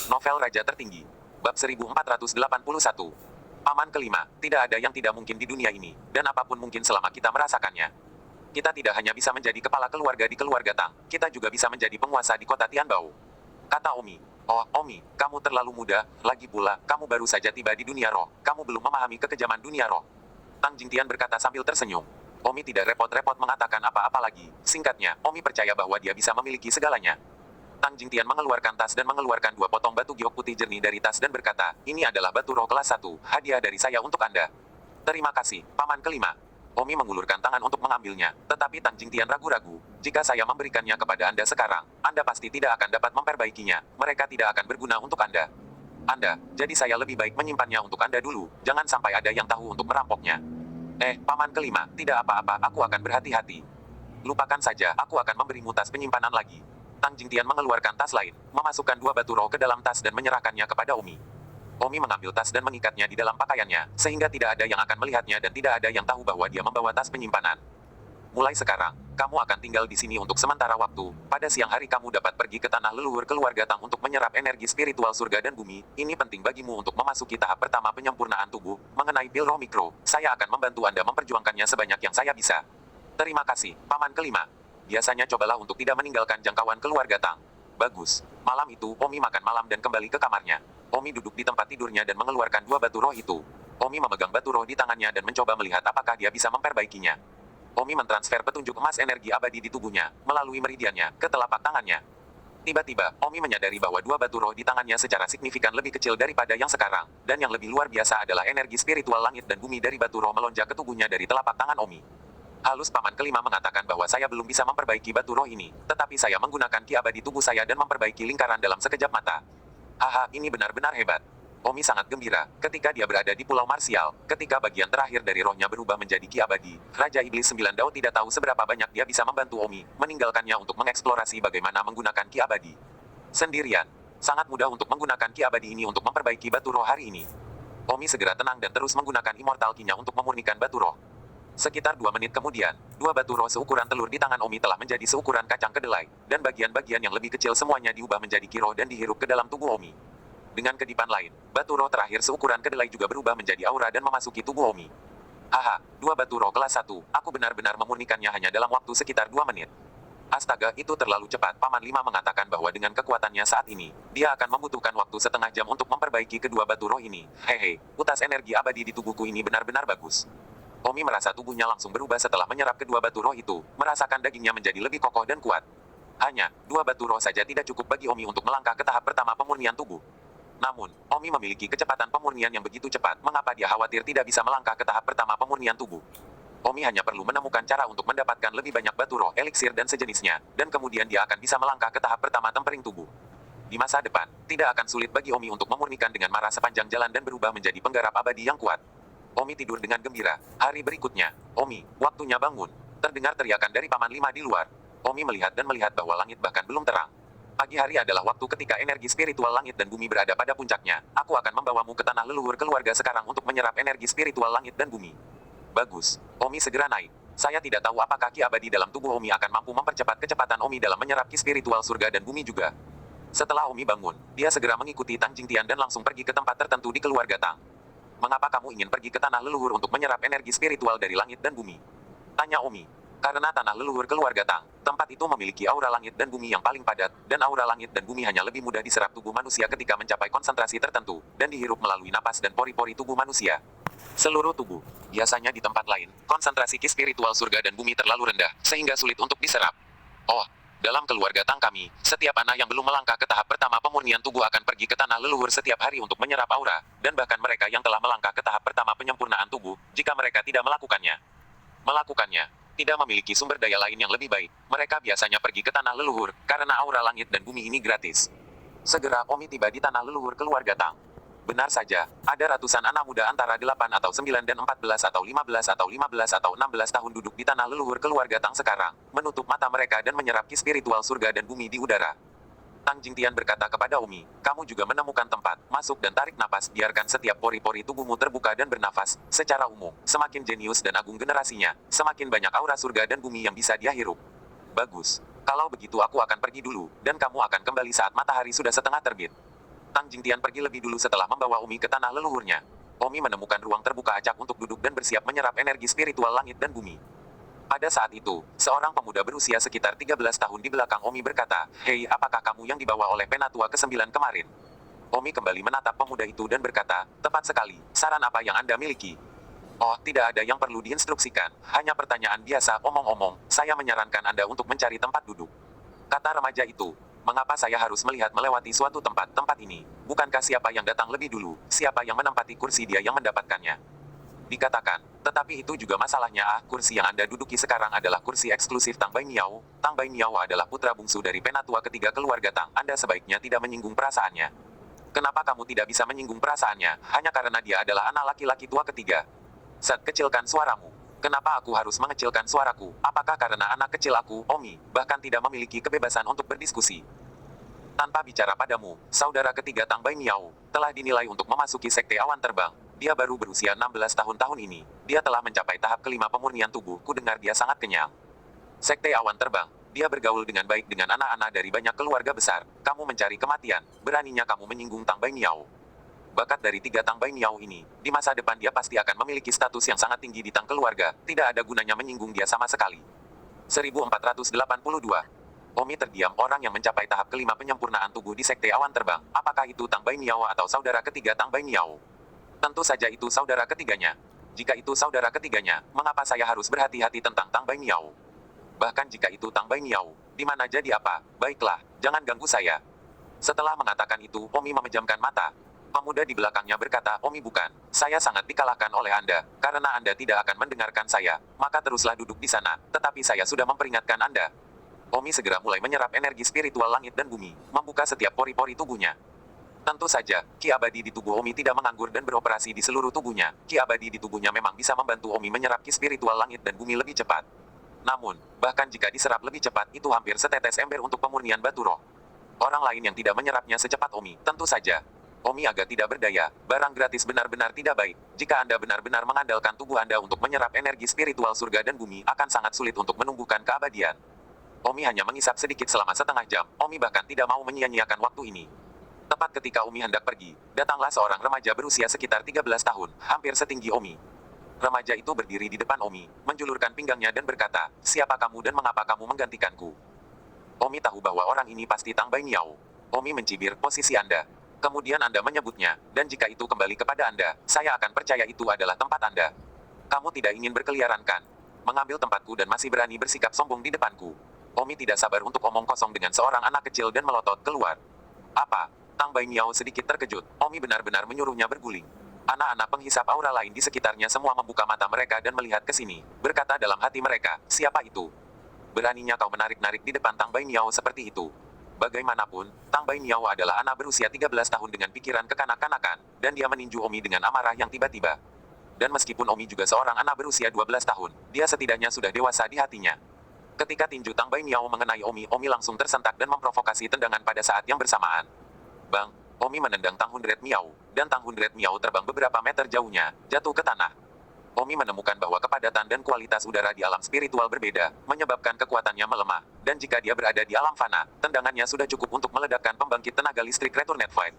Novel Raja Tertinggi. Bab 1481. Paman kelima, tidak ada yang tidak mungkin di dunia ini, dan apapun mungkin selama kita merasakannya. Kita tidak hanya bisa menjadi kepala keluarga di keluarga Tang, kita juga bisa menjadi penguasa di kota Tianbao. Kata Omi. Oh, Omi, kamu terlalu muda, lagi pula, kamu baru saja tiba di dunia roh, kamu belum memahami kekejaman dunia roh. Tang Jingtian berkata sambil tersenyum. Omi tidak repot-repot mengatakan apa-apa lagi, singkatnya, Omi percaya bahwa dia bisa memiliki segalanya. Tang Jingtian mengeluarkan tas dan mengeluarkan 2 potong batu giok putih jernih dari tas dan berkata, ini adalah batu roh kelas 1, hadiah dari saya untuk Anda. Terima kasih, Paman kelima. Omi mengulurkan tangan untuk mengambilnya, tetapi Tang Jingtian ragu-ragu. Jika saya memberikannya kepada Anda sekarang, Anda pasti tidak akan dapat memperbaikinya, mereka tidak akan berguna untuk Anda. Jadi saya lebih baik menyimpannya untuk Anda dulu, jangan sampai ada yang tahu untuk merampoknya. Paman kelima, tidak apa-apa, aku akan berhati-hati. Lupakan saja, aku akan memberimu tas penyimpanan lagi. Tang Jingtian mengeluarkan tas lain, memasukkan 2 batu roh ke dalam tas dan menyerahkannya kepada Omi. Omi mengambil tas dan mengikatnya di dalam pakaiannya, sehingga tidak ada yang akan melihatnya dan tidak ada yang tahu bahwa dia membawa tas penyimpanan. Mulai sekarang, kamu akan tinggal di sini untuk sementara waktu. Pada siang hari kamu dapat pergi ke tanah leluhur keluarga Tang untuk menyerap energi spiritual surga dan bumi. Ini penting bagimu untuk memasuki tahap pertama penyempurnaan tubuh. Mengenai pil roh mikro, saya akan membantu Anda memperjuangkannya sebanyak yang saya bisa. Terima kasih, Paman kelima. Biasanya cobalah untuk tidak meninggalkan jangkauan keluarga Tang. Bagus. Malam itu, Omi makan malam dan kembali ke kamarnya. Omi duduk di tempat tidurnya dan mengeluarkan 2 batu roh itu. Omi memegang batu roh di tangannya dan mencoba melihat apakah dia bisa memperbaikinya. Omi mentransfer petunjuk emas energi abadi di tubuhnya, melalui meridiannya, ke telapak tangannya. Tiba-tiba, Omi menyadari bahwa 2 batu roh di tangannya secara signifikan lebih kecil daripada yang sekarang, dan yang lebih luar biasa adalah energi spiritual langit dan bumi dari batu roh melonjak ke tubuhnya dari telapak tangan Omi. Halus Paman kelima mengatakan bahwa saya belum bisa memperbaiki batu roh ini, tetapi saya menggunakan ki abadi tubuh saya dan memperbaiki lingkaran dalam sekejap mata. Haha, ini benar-benar hebat. Omi sangat gembira, ketika dia berada di Pulau Marsial, ketika bagian terakhir dari rohnya berubah menjadi ki abadi, Raja Iblis 9 Dao tidak tahu seberapa banyak dia bisa membantu Omi, meninggalkannya untuk mengeksplorasi bagaimana menggunakan ki abadi. Sendirian, sangat mudah untuk menggunakan ki abadi ini untuk memperbaiki batu roh hari ini. Omi segera tenang dan terus menggunakan immortal ki-nya untuk memurnikan batu roh. Sekitar 2 menit kemudian, 2 batu roh seukuran telur di tangan Omi telah menjadi seukuran kacang kedelai, dan bagian-bagian yang lebih kecil semuanya diubah menjadi ki roh dan dihirup ke dalam tubuh Omi. Dengan kedipan lain, batu roh terakhir seukuran kedelai juga berubah menjadi aura dan memasuki tubuh Omi. Haha, 2 batu roh kelas 1, aku benar-benar memurnikannya hanya dalam waktu sekitar 2 menit. Astaga, itu terlalu cepat. Paman 5 mengatakan bahwa dengan kekuatannya saat ini, dia akan membutuhkan waktu setengah jam untuk memperbaiki kedua batu roh ini. Hehe, utas energi abadi di tubuhku ini benar-benar bagus. Omi merasa tubuhnya langsung berubah setelah menyerap kedua batu roh itu, merasakan dagingnya menjadi lebih kokoh dan kuat. Hanya, 2 batu roh saja tidak cukup bagi Omi untuk melangkah ke tahap pertama pemurnian tubuh. Namun, Omi memiliki kecepatan pemurnian yang begitu cepat, mengapa dia khawatir tidak bisa melangkah ke tahap pertama pemurnian tubuh. Omi hanya perlu menemukan cara untuk mendapatkan lebih banyak batu roh, eliksir dan sejenisnya, dan kemudian dia akan bisa melangkah ke tahap pertama tempering tubuh. Di masa depan, tidak akan sulit bagi Omi untuk memurnikan dengan marah sepanjang jalan dan berubah menjadi penggarap abadi yang kuat. Omi tidur dengan gembira. Hari berikutnya, Omi, waktunya bangun. Terdengar teriakan dari Paman 5 di luar. Omi melihat dan melihat bahwa langit bahkan belum terang. Pagi hari adalah waktu ketika energi spiritual langit dan bumi berada pada puncaknya. Aku akan membawamu ke tanah leluhur keluarga sekarang untuk menyerap energi spiritual langit dan bumi. Bagus. Omi segera naik. Saya tidak tahu apakah ki abadi dalam tubuh Omi akan mampu mempercepat kecepatan Omi dalam menyerap ki spiritual surga dan bumi juga. Setelah Omi bangun, dia segera mengikuti Tang Jingtian dan langsung pergi ke tempat tertentu di keluarga Tang. Mengapa kamu ingin pergi ke tanah leluhur untuk menyerap energi spiritual dari langit dan bumi? Tanya Omi. Karena tanah leluhur keluarga Tang, tempat itu memiliki aura langit dan bumi yang paling padat, dan aura langit dan bumi hanya lebih mudah diserap tubuh manusia ketika mencapai konsentrasi tertentu, dan dihirup melalui napas dan pori-pori tubuh manusia. Seluruh tubuh. Biasanya di tempat lain, konsentrasi ki spiritual surga dan bumi terlalu rendah, sehingga sulit untuk diserap. Oh, dalam keluarga Tang kami, setiap anak yang belum melangkah ke tahap pertama pemurnian tubuh akan pergi ke tanah leluhur setiap hari untuk menyerap aura, dan bahkan mereka yang telah melangkah ke tahap pertama penyempurnaan tubuh, jika mereka tidak melakukannya, tidak memiliki sumber daya lain yang lebih baik, mereka biasanya pergi ke tanah leluhur, karena aura langit dan bumi ini gratis. Segera Omi tiba di tanah leluhur keluarga Tang. Benar saja, ada ratusan anak muda antara 8 atau 9 dan 14 atau 15 atau 15 atau 16 tahun duduk di tanah leluhur keluarga Tang sekarang, menutup mata mereka dan menyerap ki spiritual surga dan bumi di udara. Tang Jingtian berkata kepada Omi, kamu juga menemukan tempat, masuk dan tarik napas, biarkan setiap pori-pori tubuhmu terbuka dan bernafas. Secara umum, semakin jenius dan agung generasinya, semakin banyak aura surga dan bumi yang bisa dia hirup. Bagus. Kalau begitu aku akan pergi dulu, dan kamu akan kembali saat matahari sudah setengah terbit. Tang Jingtian pergi lebih dulu setelah membawa Omi ke tanah leluhurnya. Omi menemukan ruang terbuka acak untuk duduk dan bersiap menyerap energi spiritual langit dan bumi. Pada saat itu, seorang pemuda berusia sekitar 13 tahun di belakang Omi berkata, "Hei, apakah kamu yang dibawa oleh Penatua ke-9 kemarin?" Omi kembali menatap pemuda itu dan berkata, "Tepat sekali, saran apa yang Anda miliki?" "Oh, tidak ada yang perlu diinstruksikan, hanya pertanyaan biasa, omong-omong, saya menyarankan Anda untuk mencari tempat duduk," kata remaja itu. "Mengapa saya harus melihat melewati suatu tempat ini? Bukankah siapa yang datang lebih dulu, siapa yang menempati kursi dia yang mendapatkannya?" Dikatakan, "Tetapi itu juga masalahnya kursi yang Anda duduki sekarang adalah kursi eksklusif Tang Bai Miao. Tang Bai Miao adalah putra bungsu dari penatua ketiga keluarga Tang. Anda sebaiknya tidak menyinggung perasaannya." "Kenapa kamu tidak bisa menyinggung perasaannya? Hanya karena dia adalah anak laki-laki tua ketiga." "Set, kecilkan suaramu. Kenapa aku harus mengecilkan suaraku? Apakah karena anak kecil aku, Omi, bahkan tidak memiliki kebebasan untuk berdiskusi? Tanpa bicara padamu, saudara ketiga Tang Bai Miao, telah dinilai untuk memasuki sekte awan terbang. Dia baru berusia 16 tahun ini. Dia telah mencapai tahap kelima pemurnian tubuh. Ku dengar dia sangat kenyang. Sekte awan terbang. Dia bergaul dengan baik dengan anak-anak dari banyak keluarga besar. Kamu mencari kematian. Beraninya kamu menyinggung Tang Bai Miao. Bakat dari tiga Tang Bai Miao ini, di masa depan dia pasti akan memiliki status yang sangat tinggi di Tang keluarga. Tidak ada gunanya menyinggung dia sama sekali." 1482. Omi terdiam. Orang yang mencapai tahap kelima penyempurnaan tubuh di sekte awan terbang. Apakah itu Tang Bai Miao atau saudara ketiga Tang Bai Miao? Tentu saja itu saudara ketiganya. Jika itu saudara ketiganya, mengapa saya harus berhati-hati tentang Tang Bai Miao? Bahkan jika itu Tang Bai Miao, di mana jadi apa? Baiklah, jangan ganggu saya. Setelah mengatakan itu, Omi memejamkan mata. Pemuda di belakangnya berkata, "Omi bukan. Saya sangat dikalahkan oleh Anda. Karena Anda tidak akan mendengarkan saya, maka teruslah duduk di sana. Tetapi saya sudah memperingatkan Anda." Omi segera mulai menyerap energi spiritual langit dan bumi, membuka setiap pori-pori tubuhnya. Tentu saja, ki abadi di tubuh Omi tidak menganggur dan beroperasi di seluruh tubuhnya. Ki abadi di tubuhnya memang bisa membantu Omi menyerap ki spiritual langit dan bumi lebih cepat. Namun, bahkan jika diserap lebih cepat, itu hampir setetes ember untuk pemurnian batu roh. Orang lain yang tidak menyerapnya secepat Omi, tentu saja. Omi agak tidak berdaya. Barang gratis benar-benar tidak baik. Jika Anda benar-benar mengandalkan tubuh Anda untuk menyerap energi spiritual surga dan bumi, akan sangat sulit untuk menumbuhkan keabadian. Omi hanya mengisap sedikit selama setengah jam. Omi bahkan tidak mau menyia-nyiakan waktu ini. Tepat ketika Omi hendak pergi, datanglah seorang remaja berusia sekitar 13 tahun, hampir setinggi Omi. Remaja itu berdiri di depan Omi, menjulurkan pinggangnya dan berkata, "Siapa kamu dan mengapa kamu menggantikanku?" Omi tahu bahwa orang ini pasti Tang Bai Miao. Omi mencibir, "Posisi Anda. Kemudian Anda menyebutnya, dan jika itu kembali kepada Anda, saya akan percaya itu adalah tempat Anda. Kamu tidak ingin berkeliaran kan? Mengambil tempatku dan masih berani bersikap sombong di depanku." Omi tidak sabar untuk omong kosong dengan seorang anak kecil dan melotot keluar. "Apa?" Tang Bai Miao sedikit terkejut. Omi benar-benar menyuruhnya berguling. Anak-anak penghisap aura lain di sekitarnya semua membuka mata mereka dan melihat ke sini, berkata dalam hati mereka, "Siapa itu? Beraninya kau menarik-narik di depan Tang Bai Miao seperti itu?" Bagaimanapun, Tang Bai Miao adalah anak berusia 13 tahun dengan pikiran kekanak-kanakan, dan dia meninju Omi dengan amarah yang tiba-tiba. Dan meskipun Omi juga seorang anak berusia 12 tahun, dia setidaknya sudah dewasa di hatinya. Ketika tinju Tang Bai Miao mengenai Omi, Omi langsung tersentak dan memprovokasi tendangan pada saat yang bersamaan. Bang! Omi menendang Tang Hundred Miao, dan Tang Hundred Miao terbang beberapa meter jauhnya, jatuh ke tanah. Omi menemukan bahwa kepadatan dan kualitas udara di alam spiritual berbeda, menyebabkan kekuatannya melemah, dan jika dia berada di alam fana, tendangannya sudah cukup untuk meledakkan pembangkit tenaga listrik Returnet Fight.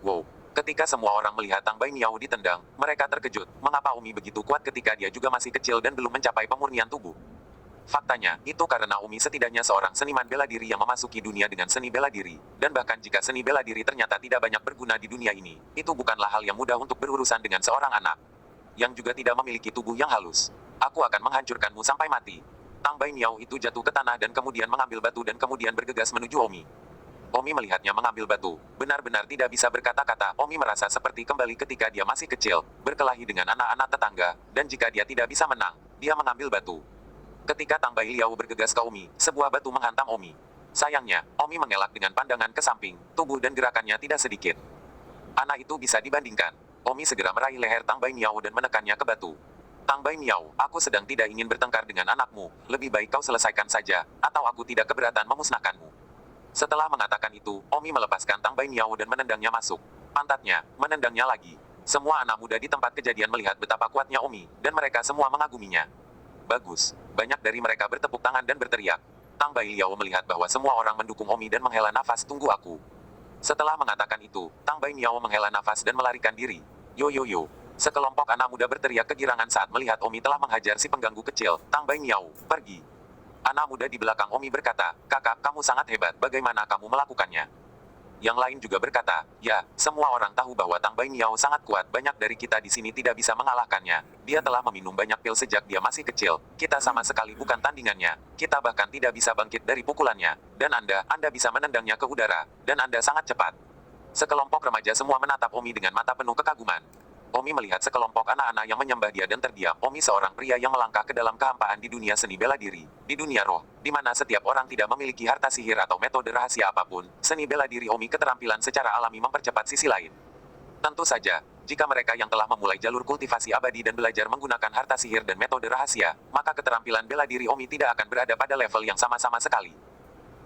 Wow! Ketika semua orang melihat Tang Bai Miao ditendang, mereka terkejut, mengapa Omi begitu kuat ketika dia juga masih kecil dan belum mencapai pemurnian tubuh. Faktanya, itu karena Omi setidaknya seorang seniman bela diri yang memasuki dunia dengan seni bela diri. Dan bahkan jika seni bela diri ternyata tidak banyak berguna di dunia ini, itu bukanlah hal yang mudah untuk berurusan dengan seorang anak yang juga tidak memiliki tubuh yang halus. Aku akan menghancurkanmu sampai mati. Tang Bai Miao itu jatuh ke tanah dan kemudian mengambil batu dan kemudian bergegas menuju Omi. Omi melihatnya mengambil batu, benar-benar tidak bisa berkata-kata. Omi merasa seperti kembali ketika dia masih kecil, berkelahi dengan anak-anak tetangga, dan jika dia tidak bisa menang, dia mengambil batu. Ketika Tang Bai Liao bergegas ke Omi, sebuah batu menghantam Omi. Sayangnya, Omi mengelak dengan pandangan ke samping, tubuh dan gerakannya tidak sedikit. Anak itu bisa dibandingkan. Omi segera meraih leher Tang Bai Miao dan menekannya ke batu. "Tang Bai Miao, aku sedang tidak ingin bertengkar dengan anakmu, lebih baik kau selesaikan saja, atau aku tidak keberatan memusnahkanmu." Setelah mengatakan itu, Omi melepaskan Tang Bai Miao dan menendangnya masuk pantatnya, menendangnya lagi. Semua anak muda di tempat kejadian melihat betapa kuatnya Omi, dan mereka semua mengaguminya. Bagus. Banyak dari mereka bertepuk tangan dan berteriak. Tang Bai Liao melihat bahwa semua orang mendukung Omi dan menghela nafas. "Tunggu aku." Setelah mengatakan itu, Tang Bai Miao menghela nafas dan melarikan diri. Yo yo yo. Sekelompok anak muda berteriak kegirangan saat melihat Omi telah menghajar si pengganggu kecil, Tang Bai Miao, pergi. Anak muda di belakang Omi berkata, kakak, kamu sangat hebat, bagaimana kamu melakukannya? Yang lain juga berkata, ya, semua orang tahu bahwa Tang Bai Miao sangat kuat, banyak dari kita di sini tidak bisa mengalahkannya. Dia telah meminum banyak pil sejak dia masih kecil, kita sama sekali bukan tandingannya, kita bahkan tidak bisa bangkit dari pukulannya, dan Anda bisa menendangnya ke udara, dan Anda sangat cepat. Sekelompok remaja semua menatap Omi dengan mata penuh kekaguman. Omi melihat sekelompok anak-anak yang menyembah dia dan terdiam. Omi seorang pria yang melangkah ke dalam kehampaan di dunia seni bela diri, di dunia roh, di mana setiap orang tidak memiliki harta sihir atau metode rahasia apapun. Seni bela diri Omi keterampilan secara alami mempercepat sisi lain. Tentu saja, jika mereka yang telah memulai jalur kultivasi abadi dan belajar menggunakan harta sihir dan metode rahasia, maka keterampilan bela diri Omi tidak akan berada pada level yang sama-sama sekali.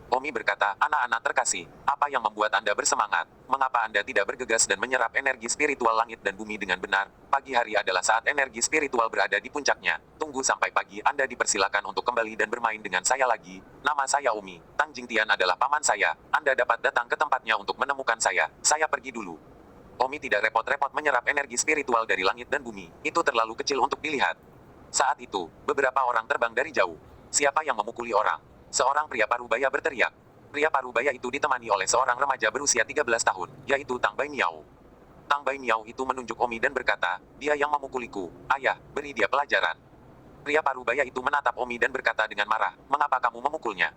Omi berkata, anak-anak terkasih, apa yang membuat Anda bersemangat? Mengapa Anda tidak bergegas dan menyerap energi spiritual langit dan bumi dengan benar? Pagi hari adalah saat energi spiritual berada di puncaknya. Tunggu sampai pagi Anda dipersilakan untuk kembali dan bermain dengan saya lagi. Nama saya Omi. Tang Jingtian adalah paman saya. Anda dapat datang ke tempatnya untuk menemukan saya. Saya pergi dulu. Omi tidak repot-repot menyerap energi spiritual dari langit dan bumi. Itu terlalu kecil untuk dilihat. Saat itu, beberapa orang terbang dari jauh. Siapa yang memukuli orang? Seorang pria parubaya berteriak. Pria parubaya itu ditemani oleh seorang remaja berusia 13 tahun, yaitu Tang Bai Miao. Tang Bai Miao itu menunjuk Omi dan berkata, dia yang memukuliku. Ayah, beri dia pelajaran. Pria parubaya itu menatap Omi dan berkata dengan marah, mengapa kamu memukulnya?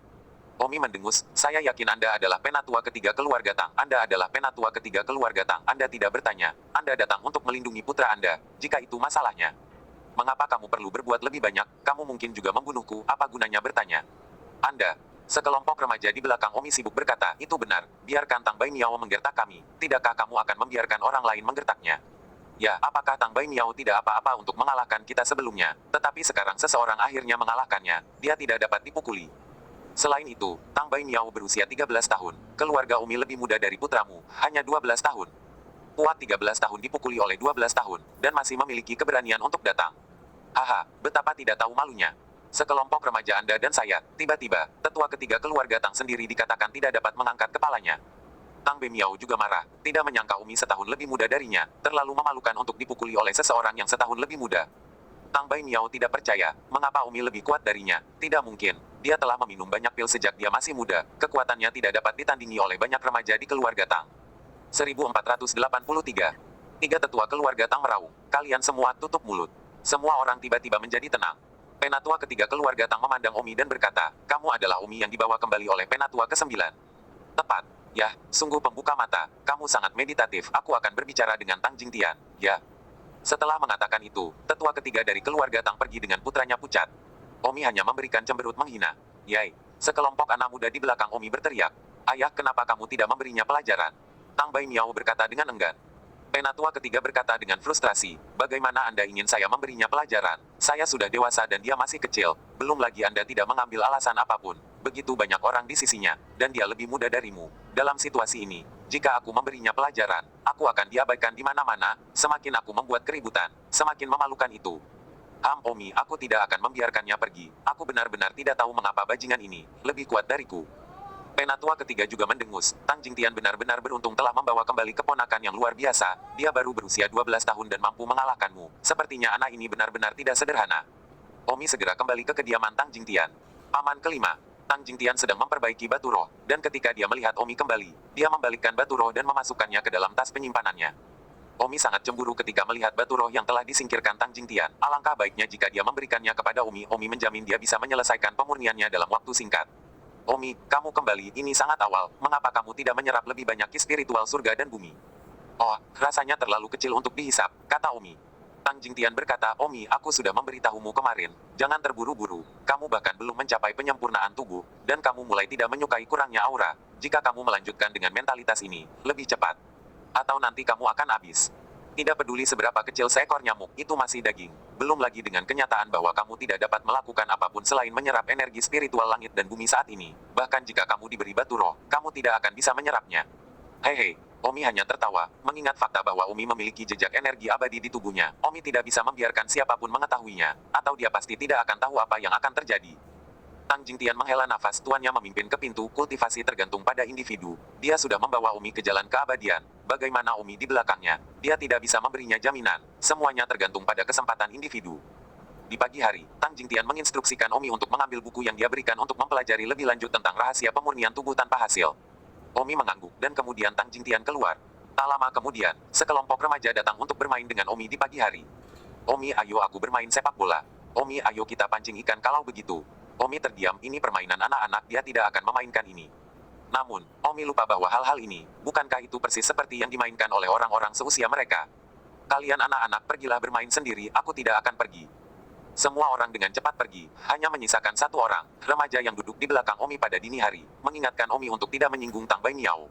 Omi mendengus, saya yakin Anda adalah penatua ketiga keluarga Tang. Anda adalah penatua ketiga keluarga Tang. Anda tidak bertanya. Anda datang untuk melindungi putra Anda, jika itu masalahnya. Mengapa kamu perlu berbuat lebih banyak? Kamu mungkin juga membunuhku, apa gunanya bertanya? Anda, sekelompok remaja di belakang Omi sibuk berkata, itu benar, biarkan Tang Bai Miao menggertak kami, tidakkah kamu akan membiarkan orang lain menggertaknya? Ya, apakah Tang Bai Miao tidak apa-apa untuk mengalahkan kita sebelumnya, tetapi sekarang seseorang akhirnya mengalahkannya, dia tidak dapat dipukuli. Selain itu, Tang Bai Miao berusia 13 tahun, keluarga Omi lebih muda dari putramu, hanya 12 tahun. Kuat 13 tahun dipukuli oleh 12 tahun, dan masih memiliki keberanian untuk datang. Haha, betapa tidak tahu malunya. Sekelompok remaja Anda dan saya, tiba-tiba, tetua ketiga keluarga Tang sendiri dikatakan tidak dapat mengangkat kepalanya. Tang Bai Miao juga marah, tidak menyangka Umi setahun lebih muda darinya, terlalu memalukan untuk dipukuli oleh seseorang yang setahun lebih muda. Tang Bai Miao tidak percaya, mengapa Umi lebih kuat darinya, tidak mungkin, dia telah meminum banyak pil sejak dia masih muda, kekuatannya tidak dapat ditandingi oleh banyak remaja di keluarga Tang. 1483. Tiga tetua keluarga Tang meraung, kalian semua tutup mulut. Semua orang tiba-tiba menjadi tenang. Penatua ketiga keluarga Tang memandang Omi dan berkata, kamu adalah Omi yang dibawa kembali oleh penatua ke-9. Tepat. Ya, sungguh pembuka mata, kamu sangat meditatif, aku akan berbicara dengan Tang Jingtian. Ya. Setelah mengatakan itu, tetua ketiga dari keluarga Tang pergi dengan putranya Pucat. Omi hanya memberikan cemberut menghina. Yai. Sekelompok anak muda di belakang Omi berteriak. Ayah, kenapa kamu tidak memberinya pelajaran? Tang Bai Miao berkata dengan enggan. Penatua ketiga berkata dengan frustrasi, bagaimana Anda ingin saya memberinya pelajaran? Saya sudah dewasa dan dia masih kecil, belum lagi Anda tidak mengambil alasan apapun. Begitu banyak orang di sisinya, dan dia lebih muda darimu. Dalam situasi ini, jika aku memberinya pelajaran, aku akan diabaikan di mana-mana, semakin aku membuat keributan, semakin memalukan itu. Omi, aku tidak akan membiarkannya pergi. Aku benar-benar tidak tahu mengapa bajingan ini lebih kuat dariku. Penatua ketiga juga mendengus, Tang Jingtian benar-benar beruntung telah membawa kembali keponakan yang luar biasa, dia baru berusia 12 tahun dan mampu mengalahkanmu, sepertinya anak ini benar-benar tidak sederhana. Omi segera kembali ke kediaman Tang Jingtian. Paman kelima, Tang Jingtian sedang memperbaiki batu roh, dan ketika dia melihat Omi kembali, dia membalikkan batu roh dan memasukkannya ke dalam tas penyimpanannya. Omi sangat cemburu ketika melihat batu roh yang telah disingkirkan Tang Jingtian, alangkah baiknya jika dia memberikannya kepada Omi, Omi menjamin dia bisa menyelesaikan pemurniannya dalam waktu singkat. Omi, kamu kembali, ini sangat awal, mengapa kamu tidak menyerap lebih banyak ki spiritual surga dan bumi? Oh, rasanya terlalu kecil untuk dihisap, kata Omi. Tang Jingtian berkata, Omi, aku sudah memberitahumu kemarin, jangan terburu-buru, kamu bahkan belum mencapai penyempurnaan tubuh, dan kamu mulai tidak menyukai kurangnya aura, jika kamu melanjutkan dengan mentalitas ini, lebih cepat. Atau nanti kamu akan habis. Tidak peduli seberapa kecil seekor nyamuk, itu masih daging. Belum lagi dengan kenyataan bahwa kamu tidak dapat melakukan apapun selain menyerap energi spiritual langit dan bumi saat ini. Bahkan jika kamu diberi batu roh, kamu tidak akan bisa menyerapnya. Hehe, Omi hanya tertawa, mengingat fakta bahwa Omi memiliki jejak energi abadi di tubuhnya. Omi tidak bisa membiarkan siapapun mengetahuinya, atau dia pasti tidak akan tahu apa yang akan terjadi. Tang Jingtian menghela nafas, tuannya memimpin ke pintu. Kultivasi tergantung pada individu. Dia sudah membawa Omi ke jalan keabadian. Bagaimana Omi di belakangnya? Dia tidak bisa memberinya jaminan. Semuanya tergantung pada kesempatan individu. Di pagi hari, Tang Jingtian menginstruksikan Omi untuk mengambil buku yang dia berikan untuk mempelajari lebih lanjut tentang rahasia pemurnian tubuh tanpa hasil. Omi mengangguk, dan kemudian Tang Jingtian keluar. Tak lama kemudian, sekelompok remaja datang untuk bermain dengan Omi di pagi hari. Omi, ayo aku bermain sepak bola. Omi, ayo kita pancing ikan kalau begitu. Omi terdiam, ini permainan anak-anak, dia tidak akan memainkan ini. Namun, Omi lupa bahwa hal-hal ini, bukankah itu persis seperti yang dimainkan oleh orang-orang seusia mereka? Kalian anak-anak pergilah bermain sendiri, aku tidak akan pergi. Semua orang dengan cepat pergi, hanya menyisakan satu orang, remaja yang duduk di belakang Omi pada dini hari, mengingatkan Omi untuk tidak menyinggung Tang Bai Miao.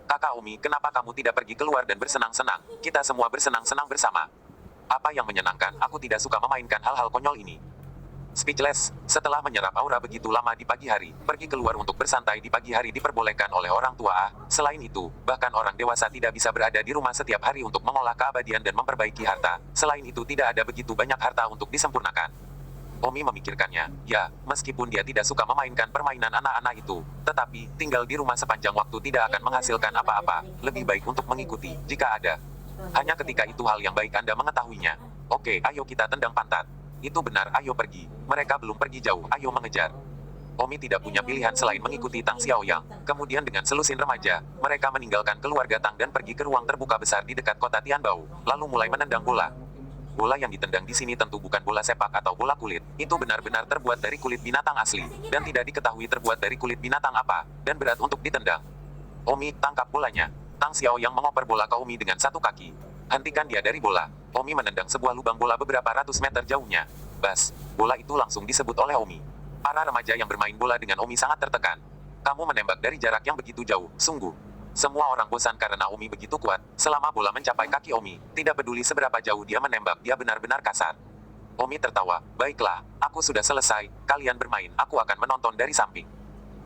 Kakak Omi, kenapa kamu tidak pergi keluar dan bersenang-senang? Kita semua bersenang-senang bersama. Apa yang menyenangkan, aku tidak suka memainkan hal-hal konyol ini. Speechless, setelah menyerap aura begitu lama di pagi hari, pergi keluar untuk bersantai di pagi hari diperbolehkan oleh orang tua. Selain itu, bahkan orang dewasa tidak bisa berada di rumah setiap hari untuk mengolah keabadian dan memperbaiki harta. Selain itu tidak ada begitu banyak harta untuk disempurnakan. Omi memikirkannya, ya, meskipun dia tidak suka memainkan permainan anak-anak itu, tetapi, tinggal di rumah sepanjang waktu tidak akan menghasilkan apa-apa, lebih baik untuk mengikuti, jika ada. Hanya ketika itu hal yang baik Anda mengetahuinya. Oke, ayo kita tendang pantat. Itu benar, ayo pergi. Mereka belum pergi jauh, ayo mengejar. Omi tidak punya pilihan selain mengikuti Tang Xiaoyang. Kemudian dengan selusin remaja, mereka meninggalkan keluarga Tang dan pergi ke ruang terbuka besar di dekat kota Tianbao, lalu mulai menendang bola. Bola yang ditendang di sini tentu bukan bola sepak atau bola kulit. Itu benar-benar terbuat dari kulit binatang asli, dan tidak diketahui terbuat dari kulit binatang apa, dan berat untuk ditendang. Omi, tangkap bolanya. Tang Xiaoyang mengoper bola ke Omi dengan satu kaki. Hentikan dia dari bola. Omi menendang sebuah lubang bola beberapa ratus meter jauhnya. Bas, bola itu langsung disebut oleh Omi. Para remaja yang bermain bola dengan Omi sangat tertekan. Kamu menembak dari jarak yang begitu jauh, sungguh. Semua orang bosan karena Omi begitu kuat. Selama bola mencapai kaki Omi, tidak peduli seberapa jauh dia menembak, dia benar-benar kasar. Omi tertawa, baiklah, aku sudah selesai, kalian bermain, aku akan menonton dari samping.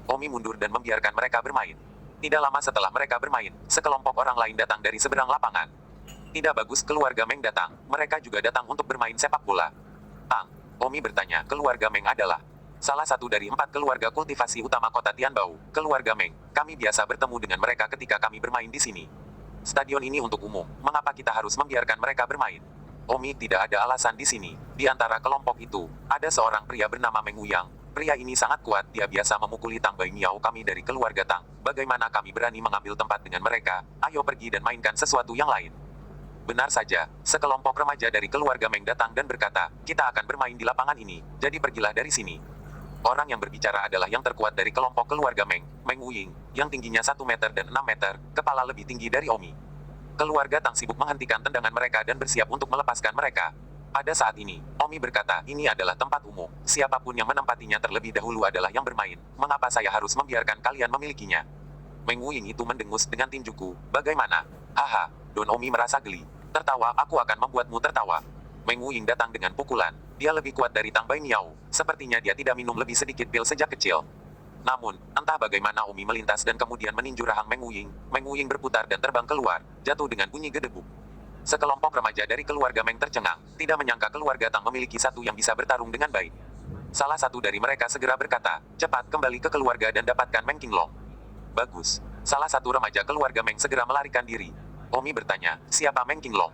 Omi mundur dan membiarkan mereka bermain. Tidak lama setelah mereka bermain, sekelompok orang lain datang dari seberang lapangan. Tidak bagus, keluarga Meng datang. Mereka juga datang untuk bermain sepak bola. Tang, Omi bertanya, keluarga Meng adalah salah satu dari 4 keluarga kultivasi utama kota Tianbao. Keluarga Meng, kami biasa bertemu dengan mereka ketika kami bermain di sini. Stadion ini untuk umum, mengapa kita harus membiarkan mereka bermain? Omi, tidak ada alasan di sini. Di antara kelompok itu, ada seorang pria bernama Meng Wuyang. Pria ini sangat kuat, dia biasa memukuli Tang Bai Miao. Kami dari keluarga Tang. Bagaimana kami berani mengambil tempat dengan mereka? Ayo pergi dan mainkan sesuatu yang lain. Benar saja, sekelompok remaja dari keluarga Meng datang dan berkata, kita akan bermain di lapangan ini, jadi pergilah dari sini. Orang yang berbicara adalah yang terkuat dari kelompok keluarga Meng, Meng Wuying, yang tingginya 1 meter dan 6 meter, kepala lebih tinggi dari Omi. Keluarga Tang sibuk menghentikan tendangan mereka dan bersiap untuk melepaskan mereka. Pada saat ini, Omi berkata, ini adalah tempat umum, siapapun yang menempatinya terlebih dahulu adalah yang bermain, mengapa saya harus membiarkan kalian memilikinya? Meng Wuying itu mendengus dengan tinjuku, bagaimana? Haha, Don Omi merasa geli. Tertawa, aku akan membuatmu tertawa. Meng Wuying datang dengan pukulan. Dia lebih kuat dari Tang Bai Miao. Sepertinya dia tidak minum lebih sedikit pil sejak kecil. Namun, entah bagaimana Omi melintas dan kemudian meninju rahang Meng Wuying. Meng Wuying berputar dan terbang keluar, jatuh dengan bunyi gedebuk. Sekelompok remaja dari keluarga Meng tercengang. Tidak menyangka keluarga Tang memiliki satu yang bisa bertarung dengan baik. Salah satu dari mereka segera berkata, cepat kembali ke keluarga dan dapatkan Meng Qinglong. Bagus. Salah satu remaja keluarga Meng segera melarikan diri. Omi bertanya, siapa Meng Qinglong?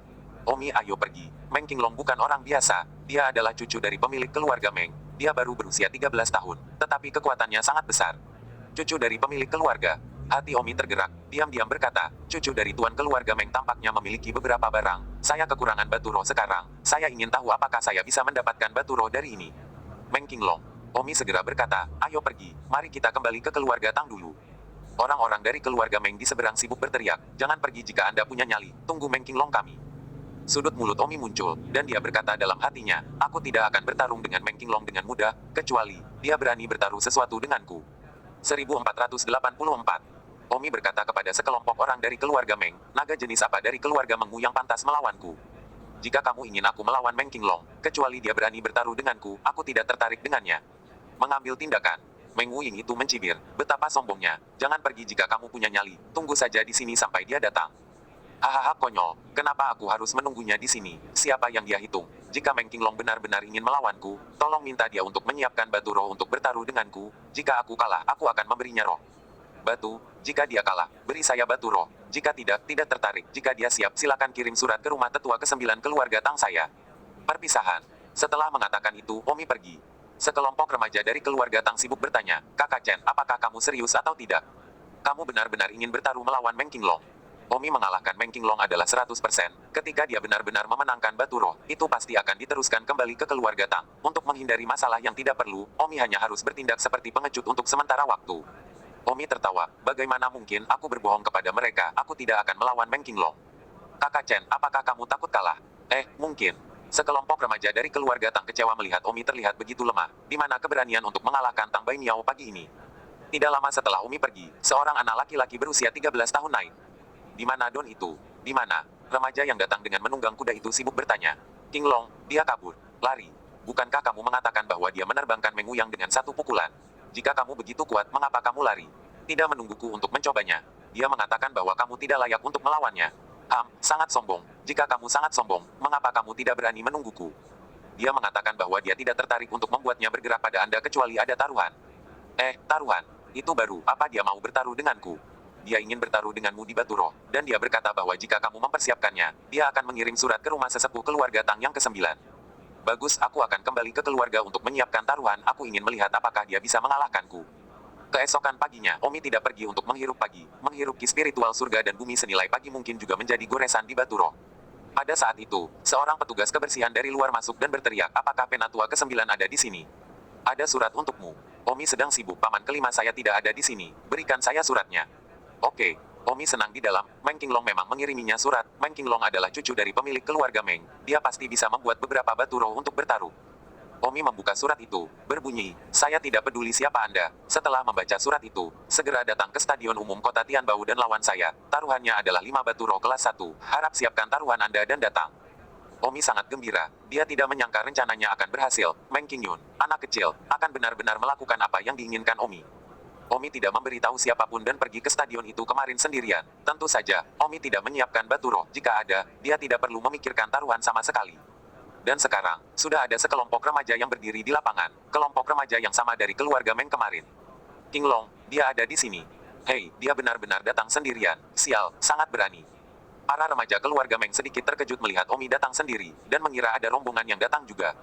Omi, ayo pergi. Meng Qinglong bukan orang biasa. Dia adalah cucu dari pemilik keluarga Meng. Dia baru berusia 13 tahun, tetapi kekuatannya sangat besar. Cucu dari pemilik keluarga. Hati Omi tergerak. Diam-diam berkata, cucu dari tuan keluarga Meng tampaknya memiliki beberapa barang. Saya kekurangan batu roh sekarang. Saya ingin tahu apakah saya bisa mendapatkan batu roh dari ini. Meng Qinglong. Omi segera berkata, ayo pergi. Mari kita kembali ke keluarga Tang dulu. Orang-orang dari keluarga Meng di seberang sibuk berteriak, jangan pergi jika Anda punya nyali, tunggu Meng Qinglong kami. Sudut mulut Omi muncul, dan dia berkata dalam hatinya, aku tidak akan bertarung dengan Meng Qinglong dengan mudah, kecuali dia berani bertaruh sesuatu denganku. 1484. Omi berkata kepada sekelompok orang dari keluarga Meng, naga jenis apa dari keluarga Mengmu yang pantas melawanku? Jika kamu ingin aku melawan Meng Qinglong, kecuali dia berani bertaruh denganku, aku tidak tertarik dengannya. Mengambil tindakan. Meng Wuying itu mencibir, betapa sombongnya, jangan pergi jika kamu punya nyali, tunggu saja di sini sampai dia datang. Hahaha konyol, kenapa aku harus menunggunya di sini? Siapa yang dia hitung? Jika Meng Qinglong benar-benar ingin melawanku, tolong minta dia untuk menyiapkan batu roh untuk bertaruh denganku. Jika aku kalah, aku akan memberinya roh batu. Jika dia kalah, beri saya batu roh. Jika tidak, tidak tertarik. Jika dia siap, silakan kirim surat ke rumah tetua ke-9 keluarga Tang saya. Perpisahan. Setelah mengatakan itu, Omi pergi. Sekelompok remaja dari keluarga Tang sibuk bertanya, Kakak Chen, apakah kamu serius atau tidak? Kamu benar-benar ingin bertaruh melawan Meng Qinglong? Omi mengalahkan Meng Qinglong adalah 100%. Ketika dia benar-benar memenangkan batu roh, itu pasti akan diteruskan kembali ke keluarga Tang. Untuk menghindari masalah yang tidak perlu, Omi hanya harus bertindak seperti pengecut untuk sementara waktu. Omi tertawa, bagaimana mungkin aku berbohong kepada mereka, aku tidak akan melawan Meng Qinglong. Kakak Chen, apakah kamu takut kalah? Mungkin. Sekelompok remaja dari keluarga Tang kecewa melihat Omi terlihat begitu lemah, di mana keberanian untuk mengalahkan Tang Bai Miao pagi ini. Tidak lama setelah Omi pergi, seorang anak laki-laki berusia 13 tahun naik. Di mana Don itu? Di mana? Remaja yang datang dengan menunggang kuda itu sibuk bertanya. Qinglong, dia kabur. Lari. Bukankah kamu mengatakan bahwa dia menerbangkan Meng Wuyang dengan satu pukulan? Jika kamu begitu kuat, mengapa kamu lari? Tidak menungguku untuk mencobanya. Dia mengatakan bahwa kamu tidak layak untuk melawannya. Sangat sombong. Jika kamu sangat sombong, mengapa kamu tidak berani menungguku? Dia mengatakan bahwa dia tidak tertarik untuk membuatnya bergerak pada Anda kecuali ada taruhan. Taruhan. Itu baru, apa dia mau bertaruh denganku? Dia ingin bertaruh denganmu di Batu Roh, dan dia berkata bahwa jika kamu mempersiapkannya, dia akan mengirim surat ke rumah sesepuh keluarga Tang yang ke-9. Bagus, aku akan kembali ke keluarga untuk menyiapkan taruhan, aku ingin melihat apakah dia bisa mengalahkanku. Keesokan paginya, Omi tidak pergi untuk menghirup pagi, menghirup ki spiritual surga dan bumi senilai pagi mungkin juga menjadi goresan di Batu Roh. Pada saat itu, seorang petugas kebersihan dari luar masuk dan berteriak, apakah penatua ke-9 ada di sini? Ada surat untukmu. Omi sedang sibuk, paman kelima saya tidak ada di sini, berikan saya suratnya. Oke, Omi senang di dalam. Meng Qinglong memang mengiriminya surat. Meng Qinglong adalah cucu dari pemilik keluarga Meng. Dia pasti bisa membuat beberapa batu roh untuk bertaruh. Omi membuka surat itu, berbunyi, saya tidak peduli siapa Anda. Setelah membaca surat itu, segera datang ke Stadion Umum Kota Tianbao dan lawan saya. Taruhannya adalah 5 batu roh kelas 1. Harap siapkan taruhan Anda dan datang. Omi sangat gembira. Dia tidak menyangka rencananya akan berhasil. Meng Qingyun, anak kecil, akan benar-benar melakukan apa yang diinginkan Omi. Omi tidak memberitahu siapapun dan pergi ke stadion itu kemarin sendirian. Tentu saja, Omi tidak menyiapkan batu roh. Jika ada, dia tidak perlu memikirkan taruhan sama sekali. Dan sekarang, sudah ada sekelompok remaja yang berdiri di lapangan. Kelompok remaja yang sama dari keluarga Meng kemarin. Qinglong, dia ada di sini. Hei, dia benar-benar datang sendirian. Sial, sangat berani. Para remaja keluarga Meng sedikit terkejut melihat Omi datang sendiri, dan mengira ada rombongan yang datang juga.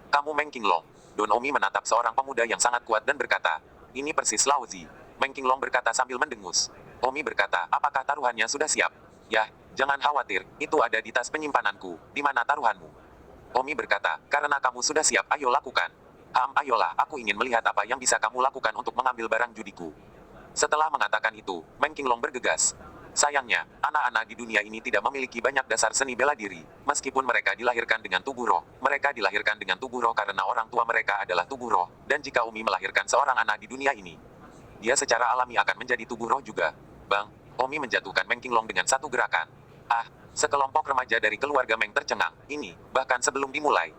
Kamu Meng Qinglong. Don Omi menatap seorang pemuda yang sangat kuat dan berkata, ini persis Lao Zi. Meng Qinglong berkata sambil mendengus. Omi berkata, apakah taruhannya sudah siap? Yah, jangan khawatir, itu ada di tas penyimpananku. Di mana taruhanmu? Omi berkata, karena kamu sudah siap, ayo lakukan. Ayolah, aku ingin melihat apa yang bisa kamu lakukan untuk mengambil barang judiku. Setelah mengatakan itu, Meng Qinglong bergegas. Sayangnya, anak-anak di dunia ini tidak memiliki banyak dasar seni bela diri. Meskipun mereka dilahirkan dengan tubuh roh, mereka dilahirkan dengan tubuh roh karena orang tua mereka adalah tubuh roh. Dan jika Omi melahirkan seorang anak di dunia ini, dia secara alami akan menjadi tubuh roh juga. Bang, Omi menjatuhkan Meng Qinglong dengan satu gerakan. Sekelompok remaja dari keluarga Meng tercengang. Ini, bahkan sebelum dimulai.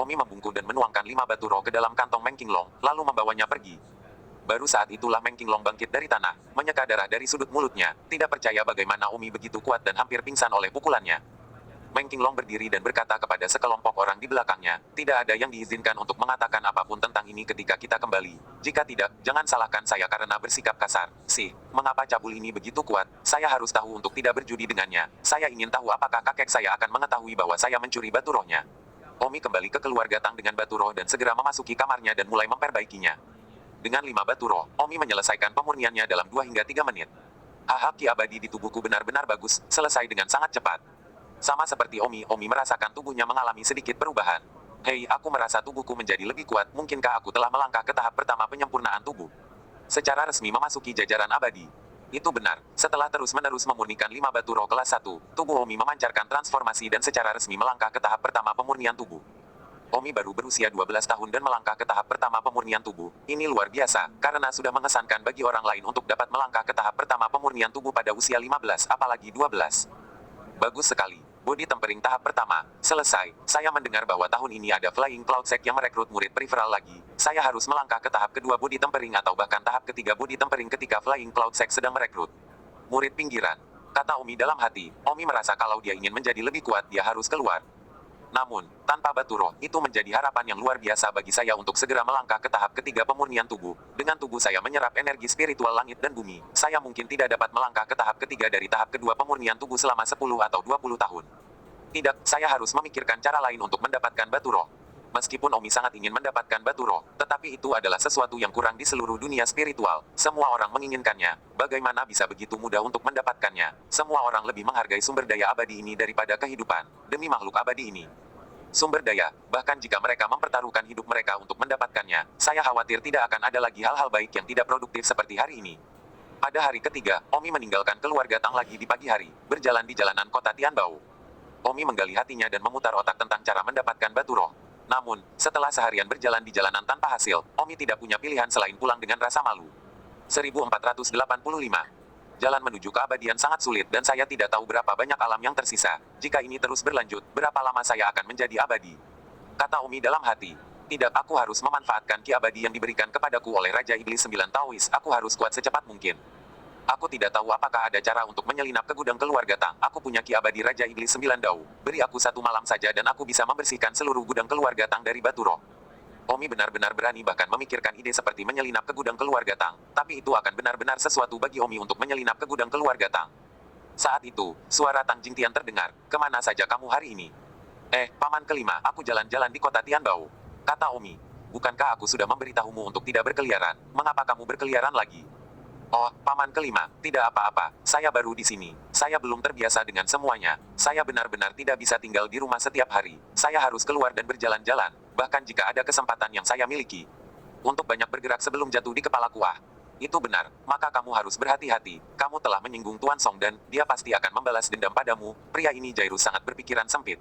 Omi membungkuk dan menuangkan 5 batu roh ke dalam kantong Meng Qinglong, lalu membawanya pergi. Baru saat itulah Meng Qinglong bangkit dari tanah, menyeka darah dari sudut mulutnya, tidak percaya bagaimana Omi begitu kuat dan hampir pingsan oleh pukulannya. Meng Qinglong berdiri dan berkata kepada sekelompok orang di belakangnya, tidak ada yang diizinkan untuk mengatakan apapun tentang ini ketika kita kembali. Jika tidak, jangan salahkan saya karena bersikap kasar. Mengapa cabul ini begitu kuat? Saya harus tahu untuk tidak berjudi dengannya. Saya ingin tahu apakah kakek saya akan mengetahui bahwa saya mencuri batu rohnya. Omi kembali ke keluarga Tang dengan batu roh dan segera memasuki kamarnya dan mulai memperbaikinya. Dengan 5 batu roh, Omi menyelesaikan pemurniannya dalam 2 hingga 3 menit. Ki abadi di tubuhku benar-benar bagus, selesai dengan sangat cepat. Sama seperti Omi merasakan tubuhnya mengalami sedikit perubahan. Hei, aku merasa tubuhku menjadi lebih kuat, mungkinkah aku telah melangkah ke tahap pertama penyempurnaan tubuh? Secara resmi memasuki jajaran abadi. Itu benar, setelah terus-menerus memurnikan 5 batu roh kelas 1, tubuh Omi memancarkan transformasi dan secara resmi melangkah ke tahap pertama pemurnian tubuh. Omi baru berusia 12 tahun dan melangkah ke tahap pertama pemurnian tubuh. Ini luar biasa, karena sudah mengesankan bagi orang lain untuk dapat melangkah ke tahap pertama pemurnian tubuh pada usia 15, apalagi 12. Bagus sekali. Body tempering tahap pertama. Selesai. Saya mendengar bahwa tahun ini ada Flying Cloud Sect yang merekrut murid peripheral lagi. Saya harus melangkah ke tahap kedua body tempering atau bahkan tahap ketiga body tempering ketika Flying Cloud Sect sedang merekrut murid pinggiran. Kata Omi dalam hati. Omi merasa kalau dia ingin menjadi lebih kuat dia harus keluar. Namun, tanpa batu roh, itu menjadi harapan yang luar biasa bagi saya untuk segera melangkah ke tahap ketiga pemurnian tubuh. Dengan tubuh saya menyerap energi spiritual langit dan bumi, saya mungkin tidak dapat melangkah ke tahap ketiga dari tahap kedua pemurnian tubuh selama 10 atau 20 tahun. Tidak, saya harus memikirkan cara lain untuk mendapatkan batu roh. Meskipun Omi sangat ingin mendapatkan batu roh, tetapi itu adalah sesuatu yang kurang di seluruh dunia spiritual. Semua orang menginginkannya. Bagaimana bisa begitu mudah untuk mendapatkannya? Semua orang lebih menghargai sumber daya abadi ini daripada kehidupan, demi makhluk abadi ini. Sumber daya, bahkan jika mereka mempertaruhkan hidup mereka untuk mendapatkannya, saya khawatir tidak akan ada lagi hal-hal baik yang tidak produktif seperti hari ini. Pada hari ketiga, Omi meninggalkan keluarga Tang lagi di pagi hari, berjalan di jalanan kota Tianbao. Omi menggali hatinya dan memutar otak tentang cara mendapatkan batu roh. Namun, setelah seharian berjalan di jalanan tanpa hasil, Omi tidak punya pilihan selain pulang dengan rasa malu. 1485. Jalan menuju keabadian sangat sulit dan saya tidak tahu berapa banyak alam yang tersisa. Jika ini terus berlanjut, berapa lama saya akan menjadi abadi? Kata Omi dalam hati. Tidak, aku harus memanfaatkan ki abadi yang diberikan kepadaku oleh Raja Iblis 9 Taois. Aku harus kuat secepat mungkin. Aku tidak tahu apakah ada cara untuk menyelinap ke gudang keluarga Tang. Aku punya ki abadi Raja Iblis 9 Dao. Beri aku 1 malam saja dan aku bisa membersihkan seluruh gudang keluarga Tang dari batu roh. Omi benar-benar berani bahkan memikirkan ide seperti menyelinap ke gudang keluarga Tang. Tapi itu akan benar-benar sesuatu bagi Omi untuk menyelinap ke gudang keluarga Tang. Saat itu, suara Tang Jingtian terdengar. Kemana saja kamu hari ini? Paman kelima, aku jalan-jalan di kota Tianbao. Kata Omi. Bukankah aku sudah memberitahumu untuk tidak berkeliaran? Mengapa kamu berkeliaran lagi? Oh, paman kelima, tidak apa-apa, saya baru di sini. Saya belum terbiasa dengan semuanya. Saya benar-benar tidak bisa tinggal di rumah setiap hari. Saya harus keluar dan berjalan-jalan, bahkan jika ada kesempatan yang saya miliki. Untuk banyak bergerak sebelum jatuh di kepalaku. Itu benar, maka kamu harus berhati-hati. Kamu telah menyinggung Tuan Song dan dia pasti akan membalas dendam padamu. Pria ini Jairus sangat berpikiran sempit.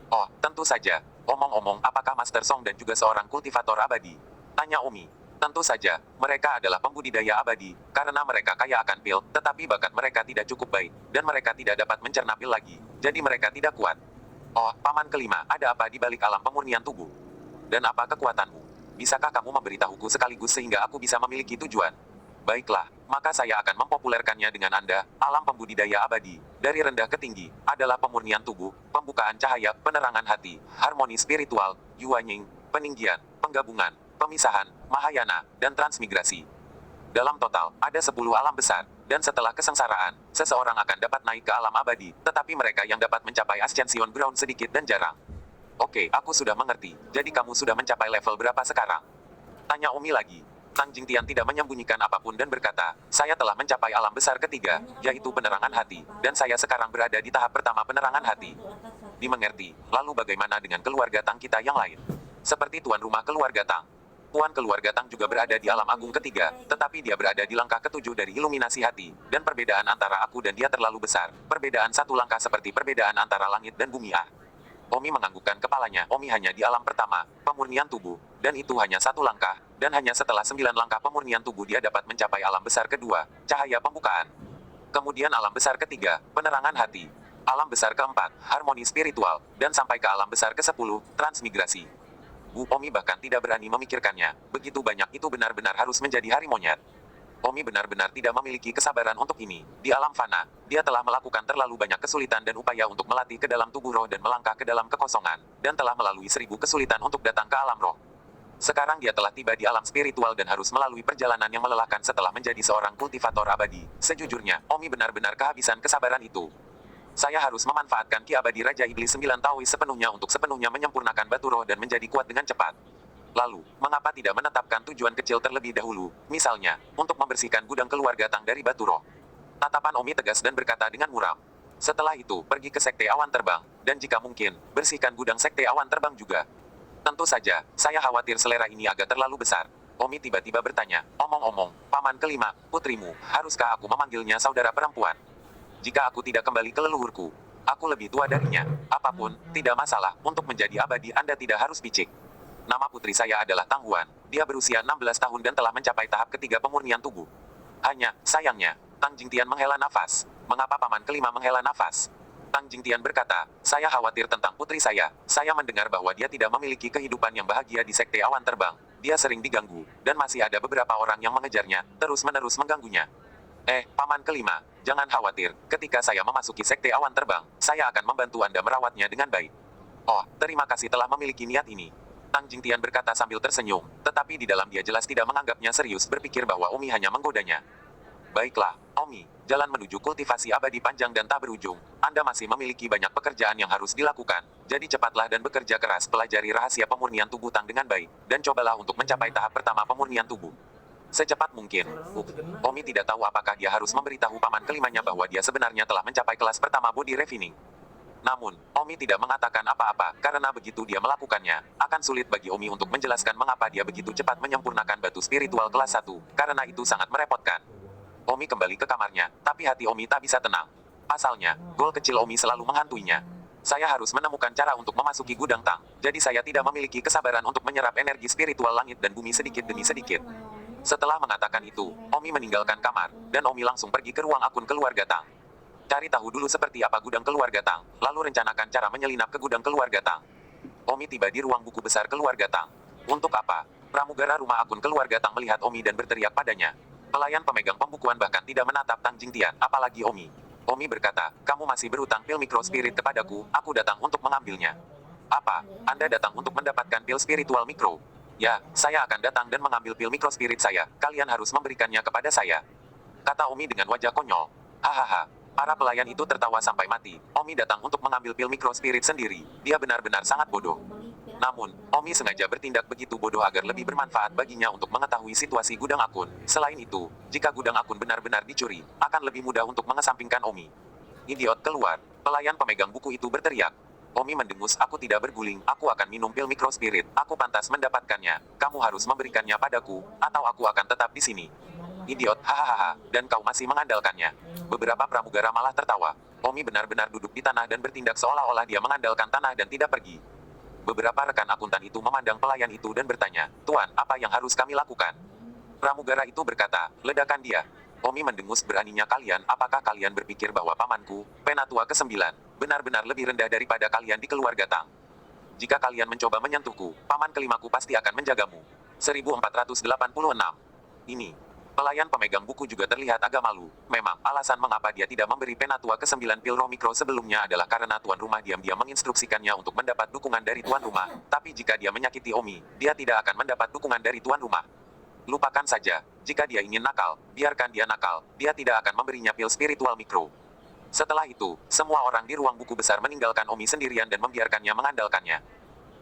Oh, tentu saja. Omong-omong, apakah Master Song dan juga seorang kultivator abadi? Tanya Omi. Tentu saja, mereka adalah pembudidaya abadi, karena mereka kaya akan pil, tetapi bakat mereka tidak cukup baik, dan mereka tidak dapat mencerna pil lagi, jadi mereka tidak kuat. Oh, paman kelima, ada apa di balik alam pemurnian tubuh? Dan apa kekuatanmu? Bisakah kamu memberitahuku sekaligus sehingga aku bisa memiliki tujuan? Baiklah, maka saya akan mempopulerkannya dengan Anda. Alam pembudidaya abadi, dari rendah ke tinggi, adalah pemurnian tubuh, pembukaan cahaya, penerangan hati, harmoni spiritual, yuanying, peninggian, penggabungan, pemisahan, Mahayana, dan transmigrasi. Dalam total, ada 10 alam besar, dan setelah kesengsaraan, seseorang akan dapat naik ke alam abadi, tetapi mereka yang dapat mencapai Ascension Ground sedikit dan jarang. Oke, aku sudah mengerti, jadi kamu sudah mencapai level berapa sekarang? Tanya Omi lagi. Tang Jingtian tidak menyembunyikan apapun dan berkata, saya telah mencapai alam besar ketiga, yaitu penerangan hati, dan saya sekarang berada di tahap pertama penerangan hati. Dimengerti, lalu bagaimana dengan keluarga Tang kita yang lain? Seperti tuan rumah keluarga Tang. Tuan keluarga Tang juga berada di alam agung ketiga, tetapi dia berada di langkah ketujuh dari iluminasi hati, dan perbedaan antara aku dan dia terlalu besar. Perbedaan satu langkah seperti perbedaan antara langit dan bumi. Omi menganggukkan kepalanya. Omi hanya di alam pertama, pemurnian tubuh, dan itu hanya 1 langkah, dan hanya setelah 9 langkah pemurnian tubuh dia dapat mencapai alam besar kedua, cahaya pembukaan. Kemudian alam besar ketiga, penerangan hati. Alam besar keempat, harmoni spiritual, dan sampai ke alam besar ke-10, transmigrasi. Bu Omi bahkan tidak berani memikirkannya. Begitu banyak itu benar-benar harus menjadi hari monyet. Omi benar-benar tidak memiliki kesabaran untuk ini. Di alam fana, dia telah melakukan terlalu banyak kesulitan dan upaya untuk melatih ke dalam tubuh roh dan melangkah ke dalam kekosongan, dan telah melalui 1000 kesulitan untuk datang ke alam roh. Sekarang dia telah tiba di alam spiritual dan harus melalui perjalanan yang melelahkan setelah menjadi seorang kultivator abadi. Sejujurnya, Omi benar-benar kehabisan kesabaran itu. Saya harus memanfaatkan ki abadi Raja Iblis 9 Taois sepenuhnya untuk sepenuhnya menyempurnakan batu roh dan menjadi kuat dengan cepat. Lalu, mengapa tidak menetapkan tujuan kecil terlebih dahulu, misalnya, untuk membersihkan gudang keluarga Tang dari batu roh? Tatapan Omi tegas dan berkata dengan muram. Setelah itu, pergi ke Sekte Awan Terbang, dan jika mungkin, bersihkan gudang Sekte Awan Terbang juga. Tentu saja, saya khawatir selera ini agak terlalu besar. Omi tiba-tiba bertanya, omong-omong, paman kelima, putrimu, haruskah aku memanggilnya saudara perempuan? Jika aku tidak kembali ke leluhurku, aku lebih tua darinya. Apapun, tidak masalah, untuk menjadi abadi Anda tidak harus picik. Nama putri saya adalah Tang Huan. Dia berusia 16 tahun dan telah mencapai tahap ketiga pemurnian tubuh. Hanya, sayangnya, Tang Jingtian menghela nafas. Mengapa paman kelima menghela nafas? Tang Jingtian berkata, saya khawatir tentang putri saya. Saya mendengar bahwa dia tidak memiliki kehidupan yang bahagia di Sekte Awan Terbang. Dia sering diganggu, dan masih ada beberapa orang yang mengejarnya, terus-menerus mengganggunya. Paman kelima, jangan khawatir, ketika saya memasuki Sekte Awan Terbang, saya akan membantu Anda merawatnya dengan baik. Oh, terima kasih telah memiliki niat ini. Tang Jingtian berkata sambil tersenyum, tetapi di dalam dia jelas tidak menganggapnya serius berpikir bahwa Omi hanya menggodanya. Baiklah, Omi, jalan menuju kultivasi abadi panjang dan tak berujung. Anda masih memiliki banyak pekerjaan yang harus dilakukan. Jadi cepatlah dan bekerja keras pelajari rahasia pemurnian tubuh Tang dengan baik, dan cobalah untuk mencapai tahap pertama pemurnian tubuh. Secepat mungkin. Omi tidak tahu apakah dia harus memberitahu paman kelimanya bahwa dia sebenarnya telah mencapai kelas pertama body refining. Namun, Omi tidak mengatakan apa-apa, karena begitu dia melakukannya, akan sulit bagi Omi untuk menjelaskan mengapa dia begitu cepat menyempurnakan batu spiritual kelas 1, karena itu sangat merepotkan. Omi kembali ke kamarnya, tapi hati Omi tak bisa tenang. Pasalnya, gol kecil Omi selalu menghantuinya. Saya harus menemukan cara untuk memasuki gudang Tang, jadi saya tidak memiliki kesabaran untuk menyerap energi spiritual langit dan bumi sedikit demi sedikit. Setelah mengatakan itu, Omi meninggalkan kamar, dan Omi langsung pergi ke ruang akun keluarga Tang. Cari tahu dulu seperti apa gudang keluarga Tang, lalu rencanakan cara menyelinap ke gudang keluarga Tang. Omi tiba di ruang buku besar keluarga Tang. Untuk apa? Pramugara rumah akun keluarga Tang melihat Omi dan berteriak padanya. Pelayan pemegang pembukuan bahkan tidak menatap Tang Jingtian, apalagi Omi. Omi berkata, kamu masih berutang pil mikro spirit kepadaku, aku datang untuk mengambilnya. Apa? Anda datang untuk mendapatkan pil spiritual mikro? Ya, saya akan datang dan mengambil pil mikro spirit saya, kalian harus memberikannya kepada saya. Kata Omi dengan wajah konyol. Hahaha. Para pelayan itu tertawa sampai mati. Omi datang untuk mengambil pil mikro spirit sendiri. Dia benar-benar sangat bodoh. Namun, Omi sengaja bertindak begitu bodoh agar lebih bermanfaat baginya untuk mengetahui situasi gudang akun. Selain itu, jika gudang akun benar-benar dicuri, akan lebih mudah untuk mengesampingkan Omi. Idiot keluar. Pelayan pemegang buku itu berteriak. Omi mendengus, aku tidak berguling, aku akan minum pil mikro spirit, aku pantas mendapatkannya. Kamu harus memberikannya padaku, atau aku akan tetap di sini. Idiot, hahaha, dan kau masih mengandalkannya. Beberapa pramugara malah tertawa. Omi benar-benar duduk di tanah dan bertindak seolah-olah dia mengandalkan tanah dan tidak pergi. Beberapa rekan akuntan itu memandang pelayan itu dan bertanya, Tuan, apa yang harus kami lakukan? Pramugara itu berkata, ledakan dia. Omi mendengus, beraninya kalian, apakah kalian berpikir bahwa pamanku, Penatua ke-9, benar-benar lebih rendah daripada kalian di keluarga Tang? Jika kalian mencoba menyentuhku, paman kelimaku pasti akan menjagamu. 1486. Ini. Pelayan pemegang buku juga terlihat agak malu. Memang, alasan mengapa dia tidak memberi Penatua ke-9 pil roh mikro sebelumnya adalah karena tuan rumah diam-diam menginstruksikannya untuk mendapat dukungan dari tuan rumah. Tapi jika dia menyakiti Omi, dia tidak akan mendapat dukungan dari tuan rumah. Lupakan saja, jika dia ingin nakal, biarkan dia nakal, dia tidak akan memberinya pil spiritual mikro. Setelah itu, semua orang di ruang buku besar meninggalkan Omi sendirian dan membiarkannya mengandalkannya.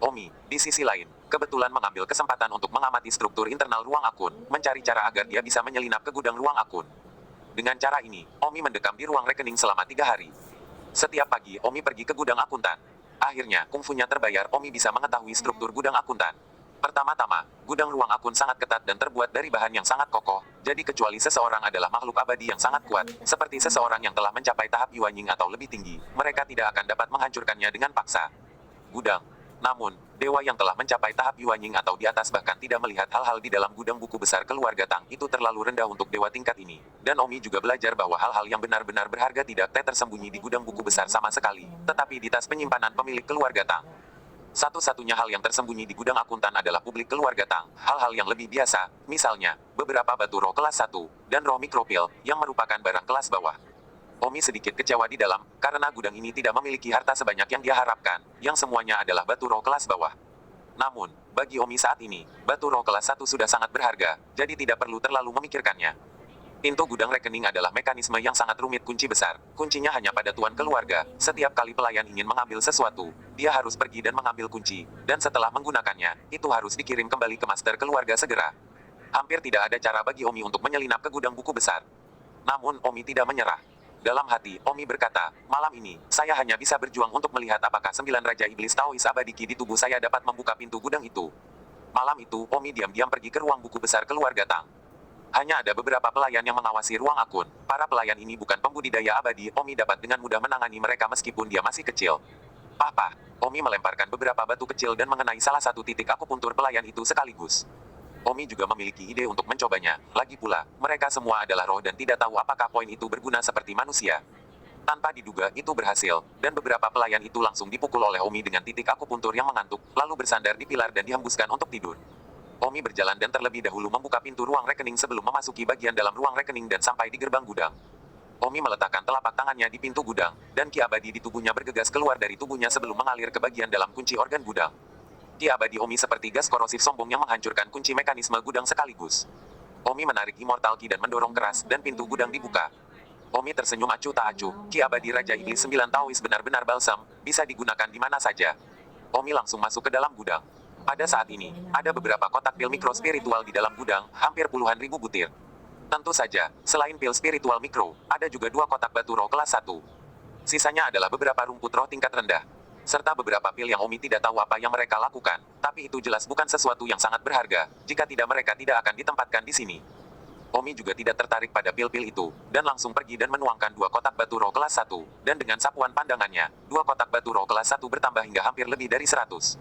Omi, di sisi lain, kebetulan mengambil kesempatan untuk mengamati struktur internal ruang akun, mencari cara agar dia bisa menyelinap ke gudang ruang akun. Dengan cara ini, Omi mendekam di ruang rekening selama 3 hari. Setiap pagi, Omi pergi ke gudang akuntan. Akhirnya, kungfunya terbayar, Omi bisa mengetahui struktur gudang akuntan. Pertama-tama, gudang ruang akun sangat ketat dan terbuat dari bahan yang sangat kokoh, jadi kecuali seseorang adalah makhluk abadi yang sangat kuat, seperti seseorang yang telah mencapai tahap Yuanying atau lebih tinggi, mereka tidak akan dapat menghancurkannya dengan paksa. Gudang. Namun, dewa yang telah mencapai tahap Yuanying atau di atas bahkan tidak melihat hal-hal di dalam gudang buku besar keluarga Tang itu terlalu rendah untuk dewa tingkat ini. Dan Omi juga belajar bahwa hal-hal yang benar-benar berharga tidak tersembunyi di gudang buku besar sama sekali, tetapi di tas penyimpanan pemilik keluarga Tang. Satu-satunya hal yang tersembunyi di gudang akuntan adalah publik keluarga Tang. Hal-hal yang lebih biasa, misalnya, beberapa batu roh kelas 1, dan roh mikropil, yang merupakan barang kelas bawah. Omi sedikit kecewa di dalam, karena gudang ini tidak memiliki harta sebanyak yang dia harapkan, yang semuanya adalah batu roh kelas bawah. Namun, bagi Omi saat ini, batu roh kelas 1 sudah sangat berharga, jadi tidak perlu terlalu memikirkannya. Pintu gudang rekening adalah mekanisme yang sangat rumit kunci besar. Kuncinya hanya pada tuan keluarga. Setiap kali pelayan ingin mengambil sesuatu, dia harus pergi dan mengambil kunci. Dan setelah menggunakannya, itu harus dikirim kembali ke master keluarga segera. Hampir tidak ada cara bagi Omi untuk menyelinap ke gudang buku besar. Namun, Omi tidak menyerah. Dalam hati, Omi berkata, malam ini, saya hanya bisa berjuang untuk melihat apakah 9 Raja Iblis Taois Abadiki di tubuh saya dapat membuka pintu gudang itu. Malam itu, Omi diam-diam pergi ke ruang buku besar keluarga Tang. Hanya ada beberapa pelayan yang mengawasi ruang akun. Para pelayan ini bukan pembudidaya abadi, Omi dapat dengan mudah menangani mereka meskipun dia masih kecil. Papa, Omi melemparkan beberapa batu kecil dan mengenai salah satu titik akupuntur pelayan itu sekaligus. Omi juga memiliki ide untuk mencobanya. Lagi pula, mereka semua adalah roh dan tidak tahu apakah poin itu berguna seperti manusia. Tanpa diduga, itu berhasil, dan beberapa pelayan itu langsung dipukul oleh Omi dengan titik akupuntur yang mengantuk, lalu bersandar di pilar dan dihembuskan untuk tidur. Omi berjalan dan terlebih dahulu membuka pintu ruang rekening sebelum memasuki bagian dalam ruang rekening dan sampai di gerbang gudang. Omi meletakkan telapak tangannya di pintu gudang, dan ki abadi di tubuhnya bergegas keluar dari tubuhnya sebelum mengalir ke bagian dalam kunci organ gudang. Ki abadi Omi seperti gas korosif sombong yang menghancurkan kunci mekanisme gudang sekaligus. Omi menarik Immortal Ki dan mendorong keras, dan pintu gudang dibuka. Omi tersenyum acuh tak acuh, ki abadi Raja Iblis 9 Taois benar-benar balsam, bisa digunakan di mana saja. Omi langsung masuk ke dalam gudang. Pada saat ini, ada beberapa kotak pil mikro spiritual di dalam gudang, hampir puluhan ribu butir. Tentu saja, selain pil spiritual mikro, ada juga 2 kotak batu roh kelas 1. Sisanya adalah beberapa rumput roh tingkat rendah. Serta beberapa pil yang Omi tidak tahu apa yang mereka lakukan, tapi itu jelas bukan sesuatu yang sangat berharga, jika tidak mereka tidak akan ditempatkan di sini. Omi juga tidak tertarik pada pil-pil itu, dan langsung pergi dan menuangkan 2 kotak batu roh kelas 1, dan dengan sapuan pandangannya, 2 kotak batu roh kelas 1 bertambah hingga hampir lebih dari 100.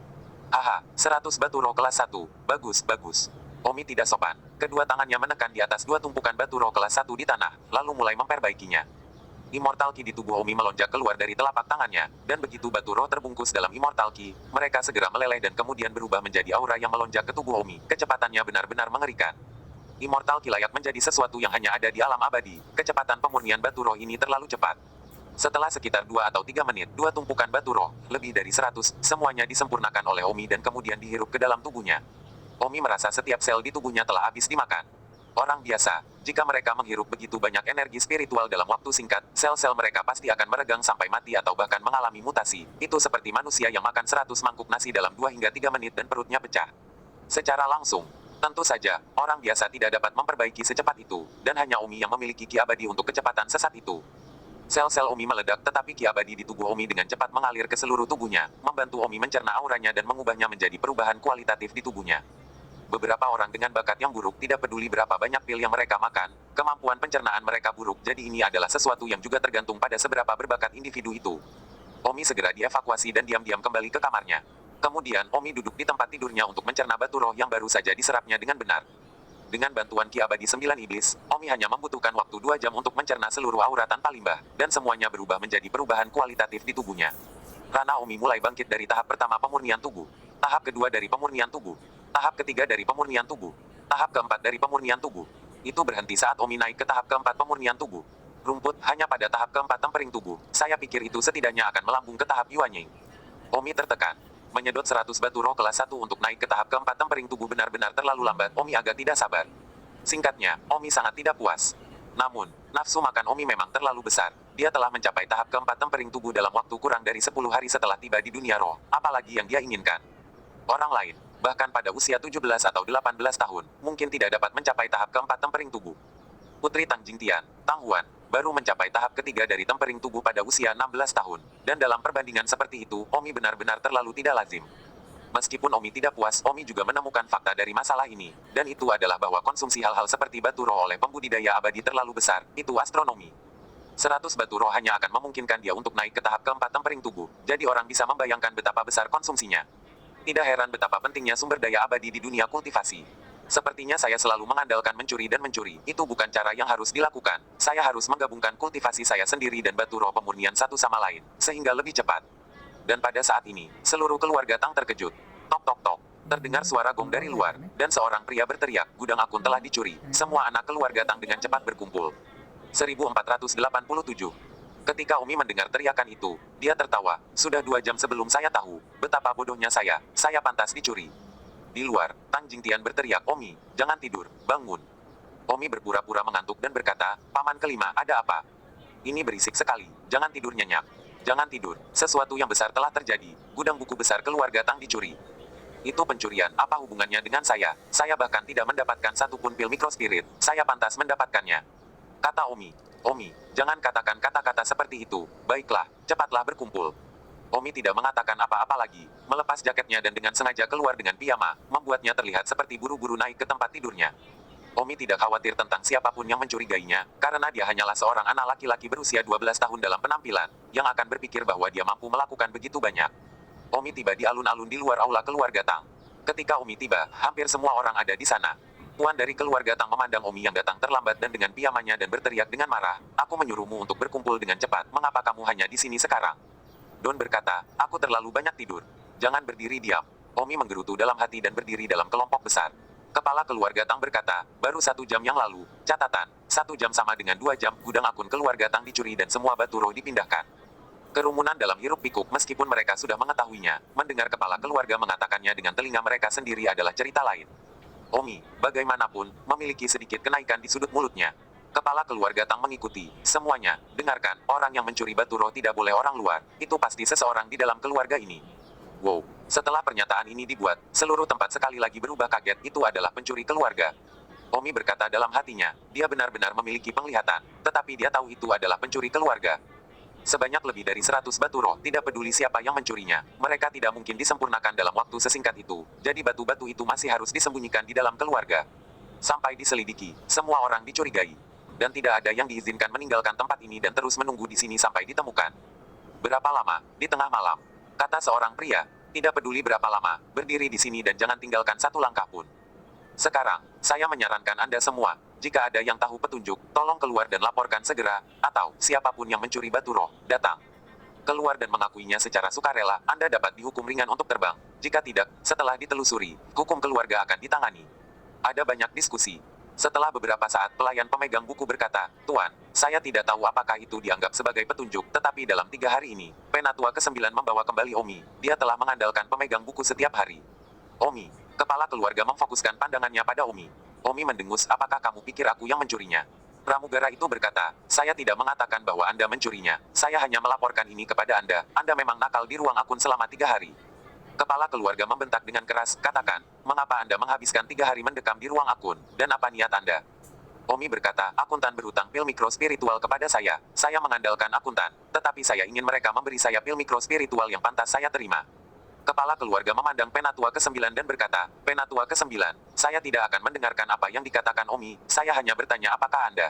Haha, 100 batu roh kelas 1, bagus, bagus. Omi tidak sopan, kedua tangannya menekan di atas 2 tumpukan batu roh kelas 1 di tanah, lalu mulai memperbaikinya. Immortal Ki di tubuh Omi melonjak keluar dari telapak tangannya, dan begitu batu roh terbungkus dalam Immortal Ki, mereka segera meleleh dan kemudian berubah menjadi aura yang melonjak ke tubuh Omi, kecepatannya benar-benar mengerikan. Immortal Ki layak menjadi sesuatu yang hanya ada di alam abadi, kecepatan pemurnian batu roh ini terlalu cepat. Setelah sekitar 2 atau 3 menit, 2 tumpukan batu roh, lebih dari 100, semuanya disempurnakan oleh Omi dan kemudian dihirup ke dalam tubuhnya. Omi merasa setiap sel di tubuhnya telah habis dimakan. Orang biasa, jika mereka menghirup begitu banyak energi spiritual dalam waktu singkat, sel-sel mereka pasti akan meregang sampai mati atau bahkan mengalami mutasi. Itu seperti manusia yang makan 100 mangkuk nasi dalam 2 hingga 3 menit dan perutnya pecah. Secara langsung, tentu saja, orang biasa tidak dapat memperbaiki secepat itu, dan hanya Omi yang memiliki ki abadi untuk kecepatan sesat itu. Sel-sel Omi meledak tetapi ki abadi di tubuh Omi dengan cepat mengalir ke seluruh tubuhnya, membantu Omi mencerna auranya dan mengubahnya menjadi perubahan kualitatif di tubuhnya. Beberapa orang dengan bakat yang buruk tidak peduli berapa banyak pil yang mereka makan, kemampuan pencernaan mereka buruk jadi ini adalah sesuatu yang juga tergantung pada seberapa berbakat individu itu. Omi segera dievakuasi dan diam-diam kembali ke kamarnya. Kemudian Omi duduk di tempat tidurnya untuk mencerna batu roh yang baru saja diserapnya dengan benar. Dengan bantuan ki abadi 9 iblis, Omi hanya membutuhkan waktu 2 jam untuk mencerna seluruh aura tanpa limbah, dan semuanya berubah menjadi perubahan kualitatif di tubuhnya. Rana Omi mulai bangkit dari tahap pertama pemurnian tubuh, tahap kedua dari pemurnian tubuh, tahap ketiga dari pemurnian tubuh, tahap keempat dari pemurnian tubuh. Itu berhenti saat Omi naik ke tahap keempat pemurnian tubuh. Rumput hanya pada tahap keempat tempering tubuh, saya pikir itu setidaknya akan melambung ke tahap Yuanying. Omi tertekan. Menyedot 100 batu roh kelas 1 untuk naik ke tahap keempat tempering tubuh benar-benar terlalu lambat. Omi agak tidak sabar. Singkatnya, Omi sangat tidak puas. Namun, nafsu makan Omi memang terlalu besar. Dia telah mencapai tahap keempat tempering tubuh dalam waktu kurang dari 10 hari setelah tiba di dunia roh. Apalagi yang dia inginkan. Orang lain, bahkan pada usia 17 atau 18 tahun, mungkin tidak dapat mencapai tahap keempat tempering tubuh. Putri Tang Jingtian, Tang Huan, baru mencapai tahap ketiga dari tempering tubuh pada usia 16 tahun. Dan dalam perbandingan seperti itu, Omi benar-benar terlalu tidak lazim. Meskipun Omi tidak puas, Omi juga menemukan fakta dari masalah ini. Dan itu adalah bahwa konsumsi hal-hal seperti batu roh oleh pembudidaya abadi terlalu besar, itu astronomi. 100 batu roh hanya akan memungkinkan dia untuk naik ke tahap keempat tempering tubuh, jadi orang bisa membayangkan betapa besar konsumsinya. Tidak heran betapa pentingnya sumber daya abadi di dunia kultivasi. Sepertinya saya selalu mengandalkan mencuri dan mencuri. Itu bukan cara yang harus dilakukan. Saya harus menggabungkan kultivasi saya sendiri dan batu roh pemurnian satu sama lain, sehingga lebih cepat. Dan pada saat ini, seluruh keluarga Tang terkejut. Tok tok tok. Terdengar suara gong dari luar, dan seorang pria berteriak, gudang akun telah dicuri. Semua anak keluarga Tang dengan cepat berkumpul. 1487. Ketika Omi mendengar teriakan itu, dia tertawa. Sudah 2 jam sebelum saya tahu, betapa bodohnya saya pantas dicuri. Di luar, Tang Jingtian berteriak, Omi, jangan tidur, bangun. Omi berpura-pura mengantuk dan berkata, Paman kelima, ada apa? Ini berisik sekali, jangan tidur nyenyak. Jangan tidur, sesuatu yang besar telah terjadi, gudang buku besar keluarga Tang dicuri. Itu pencurian, apa hubungannya dengan saya? Saya bahkan tidak mendapatkan satupun pil mikrospirit, saya pantas mendapatkannya. Kata Omi, Omi, jangan katakan kata-kata seperti itu, baiklah, cepatlah berkumpul. Omi tidak mengatakan apa-apa lagi, melepas jaketnya dan dengan sengaja keluar dengan piyama, membuatnya terlihat seperti buru-buru naik ke tempat tidurnya. Omi tidak khawatir tentang siapapun yang mencurigainya, karena dia hanyalah seorang anak laki-laki berusia 12 tahun dalam penampilan, yang akan berpikir bahwa dia mampu melakukan begitu banyak. Omi tiba di alun-alun di luar aula keluarga Tang. Ketika Omi tiba, hampir semua orang ada di sana. Tuan dari keluarga Tang memandang Omi yang datang terlambat dan dengan piyamanya dan berteriak dengan marah, aku menyuruhmu untuk berkumpul dengan cepat, mengapa kamu hanya di sini sekarang? Don berkata, aku terlalu banyak tidur. Jangan berdiri diam. Omi menggerutu dalam hati dan berdiri dalam kelompok besar. Kepala keluarga Tang berkata, baru 1 jam yang lalu, catatan, 1 jam sama dengan 2 jam, gudang akun keluarga Tang dicuri dan semua batu roh dipindahkan. Kerumunan dalam hiruk pikuk meskipun mereka sudah mengetahuinya, mendengar kepala keluarga mengatakannya dengan telinga mereka sendiri adalah cerita lain. Omi, bagaimanapun, memiliki sedikit kenaikan di sudut mulutnya. Kepala keluarga Tang mengikuti, semuanya, dengarkan, orang yang mencuri batu roh tidak boleh orang luar, itu pasti seseorang di dalam keluarga ini. Wow, setelah pernyataan ini dibuat, seluruh tempat sekali lagi berubah kaget, itu adalah pencuri keluarga. Omi berkata dalam hatinya, dia benar-benar memiliki penglihatan, tetapi dia tahu itu adalah pencuri keluarga. Sebanyak lebih dari 100 batu roh, tidak peduli siapa yang mencurinya, mereka tidak mungkin disempurnakan dalam waktu sesingkat itu, jadi batu-batu itu masih harus disembunyikan di dalam keluarga. Sampai diselidiki, semua orang dicurigai. Dan tidak ada yang diizinkan meninggalkan tempat ini dan terus menunggu di sini sampai ditemukan. Berapa lama? Di tengah malam. Kata seorang pria, tidak peduli berapa lama, berdiri di sini dan jangan tinggalkan satu langkah pun. Sekarang, saya menyarankan Anda semua, jika ada yang tahu petunjuk, tolong keluar dan laporkan segera, atau siapapun yang mencuri batu roh, datang. Keluar dan mengakuinya secara sukarela, Anda dapat dihukum ringan untuk terbang. Jika tidak, setelah ditelusuri, hukum keluarga akan ditangani. Ada banyak diskusi. Setelah beberapa saat pelayan pemegang buku berkata, Tuan, saya tidak tahu apakah itu dianggap sebagai petunjuk, tetapi dalam 3 hari ini, Penatua ke-9 membawa kembali Omi, dia telah mengandalkan pemegang buku setiap hari. Omi, kepala keluarga memfokuskan pandangannya pada Omi. Omi mendengus, apakah kamu pikir aku yang mencurinya? Pramugara itu berkata, saya tidak mengatakan bahwa Anda mencurinya, saya hanya melaporkan ini kepada Anda memang nakal di ruang akun selama 3 hari. Kepala keluarga membentak dengan keras, katakan, mengapa Anda menghabiskan 3 hari mendekam di ruang akun, dan apa niat Anda? Omi berkata, akuntan berutang pil mikro spiritual kepada saya mengandalkan akuntan, tetapi saya ingin mereka memberi saya pil mikro spiritual yang pantas saya terima. Kepala keluarga memandang Penatua ke-9 dan berkata, Penatua ke-9, saya tidak akan mendengarkan apa yang dikatakan Omi, saya hanya bertanya apakah Anda?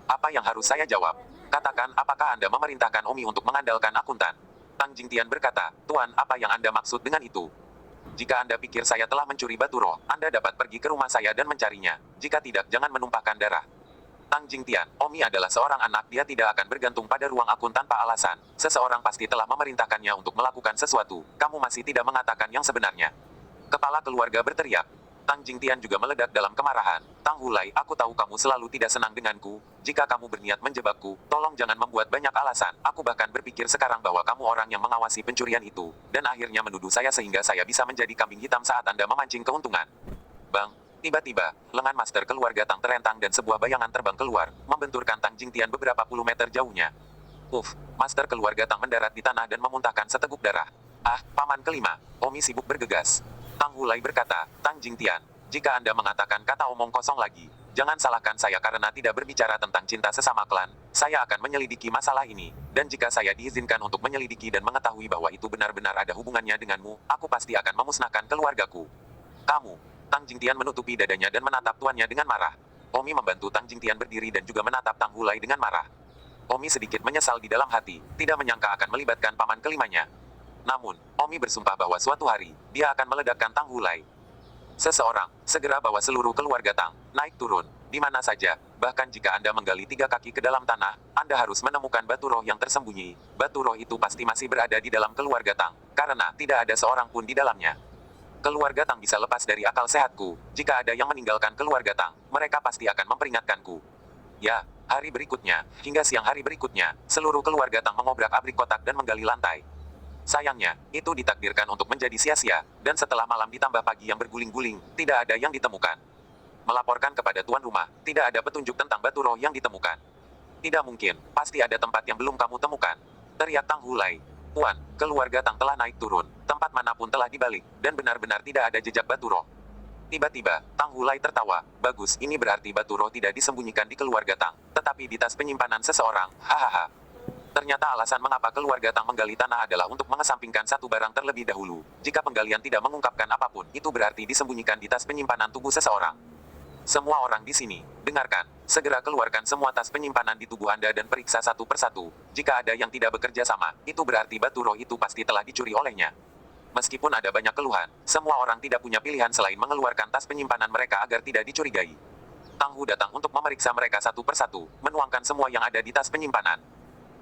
Apa yang harus saya jawab? Katakan, apakah Anda memerintahkan Omi untuk mengandalkan akuntan? Tang Jingtian berkata, Tuan, apa yang Anda maksud dengan itu? Jika Anda pikir saya telah mencuri batu roh, Anda dapat pergi ke rumah saya dan mencarinya. Jika tidak, jangan menumpahkan darah. Tang Jingtian, Omi adalah seorang anak, dia tidak akan bergantung pada ruang akun tanpa alasan. Seseorang pasti telah memerintahkannya untuk melakukan sesuatu. Kamu masih tidak mengatakan yang sebenarnya. Kepala keluarga berteriak. Tang Jingtian juga meledak dalam kemarahan. Tang Hulai, aku tahu kamu selalu tidak senang denganku. Jika kamu berniat menjebakku, tolong jangan membuat banyak alasan. Aku bahkan berpikir sekarang bahwa kamu orang yang mengawasi pencurian itu, dan akhirnya menuduh saya sehingga saya bisa menjadi kambing hitam saat Anda memancing keuntungan. Bang, tiba-tiba, lengan master keluarga Tang terentang dan sebuah bayangan terbang keluar, membenturkan Tang Jingtian beberapa puluh meter jauhnya. Master keluarga Tang mendarat di tanah dan memuntahkan seteguk darah. Ah, paman kelima, Omi sibuk bergegas. Tang Hulai berkata, Tang Jingtian, jika Anda mengatakan kata omong kosong lagi, jangan salahkan saya karena tidak berbicara tentang cinta sesama klan. Saya akan menyelidiki masalah ini, dan jika saya diizinkan untuk menyelidiki dan mengetahui bahwa itu benar-benar ada hubungannya denganmu, aku pasti akan memusnahkan keluargaku. Kamu, Tang Jingtian menutupi dadanya dan menatap tuannya dengan marah. Omi membantu Tang Jingtian berdiri dan juga menatap Tang Hulai dengan marah. Omi sedikit menyesal di dalam hati, tidak menyangka akan melibatkan paman kelimanya. Namun, Omi bersumpah bahwa suatu hari, dia akan meledakkan Tang Hulai. Seseorang, segera bawa seluruh keluarga Tang, naik turun, di mana saja, bahkan jika Anda menggali 3 kaki ke dalam tanah, Anda harus menemukan batu roh yang tersembunyi. Batu roh itu pasti masih berada di dalam keluarga Tang, karena tidak ada seorang pun di dalamnya. Keluarga Tang bisa lepas dari akal sehatku, jika ada yang meninggalkan keluarga Tang, mereka pasti akan memperingatkanku. Ya, hari berikutnya, hingga siang hari berikutnya, seluruh keluarga Tang mengobrak-abrik kotak dan menggali lantai. Sayangnya, itu ditakdirkan untuk menjadi sia-sia, dan setelah malam ditambah pagi yang berguling-guling, tidak ada yang ditemukan. Melaporkan kepada tuan rumah, tidak ada petunjuk tentang batu roh yang ditemukan. Tidak mungkin, pasti ada tempat yang belum kamu temukan. Teriak Tang Hulai. Tuan, keluarga Tang telah naik turun, tempat manapun telah dibalik, dan benar-benar tidak ada jejak batu roh. Tiba-tiba, Tang Hulai tertawa. Bagus, ini berarti batu roh tidak disembunyikan di keluarga Tang, tetapi di tas penyimpanan seseorang. Hahaha. Ternyata alasan mengapa keluarga Tang menggali tanah adalah untuk mengesampingkan satu barang terlebih dahulu. Jika penggalian tidak mengungkapkan apapun, itu berarti disembunyikan di tas penyimpanan tubuh seseorang. Semua orang di sini, dengarkan. Segera keluarkan semua tas penyimpanan di tubuh Anda dan periksa satu persatu. Jika ada yang tidak bekerja sama, itu berarti batu roh itu pasti telah dicuri olehnya. Meskipun ada banyak keluhan, semua orang tidak punya pilihan selain mengeluarkan tas penyimpanan mereka agar tidak dicurigai. Tang Hu datang untuk memeriksa mereka satu persatu, menuangkan semua yang ada di tas penyimpanan.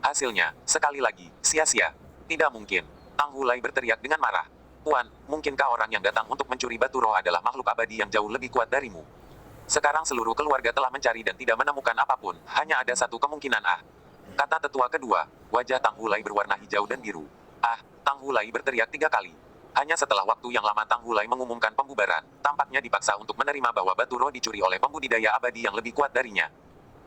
Hasilnya, sekali lagi, sia-sia. Tidak mungkin. Tang Hulai berteriak dengan marah. Tuan, mungkinkah orang yang datang untuk mencuri batu roh adalah makhluk abadi yang jauh lebih kuat darimu? Sekarang seluruh keluarga telah mencari dan tidak menemukan apapun, hanya ada satu kemungkinan kata tetua kedua. Wajah Tang Hulai berwarna hijau dan biru. Tang Hulai berteriak 3 kali. Hanya setelah waktu yang lama Tang Hulai mengumumkan pembubaran, tampaknya dipaksa untuk menerima bahwa batu roh dicuri oleh pembudidaya abadi yang lebih kuat darinya.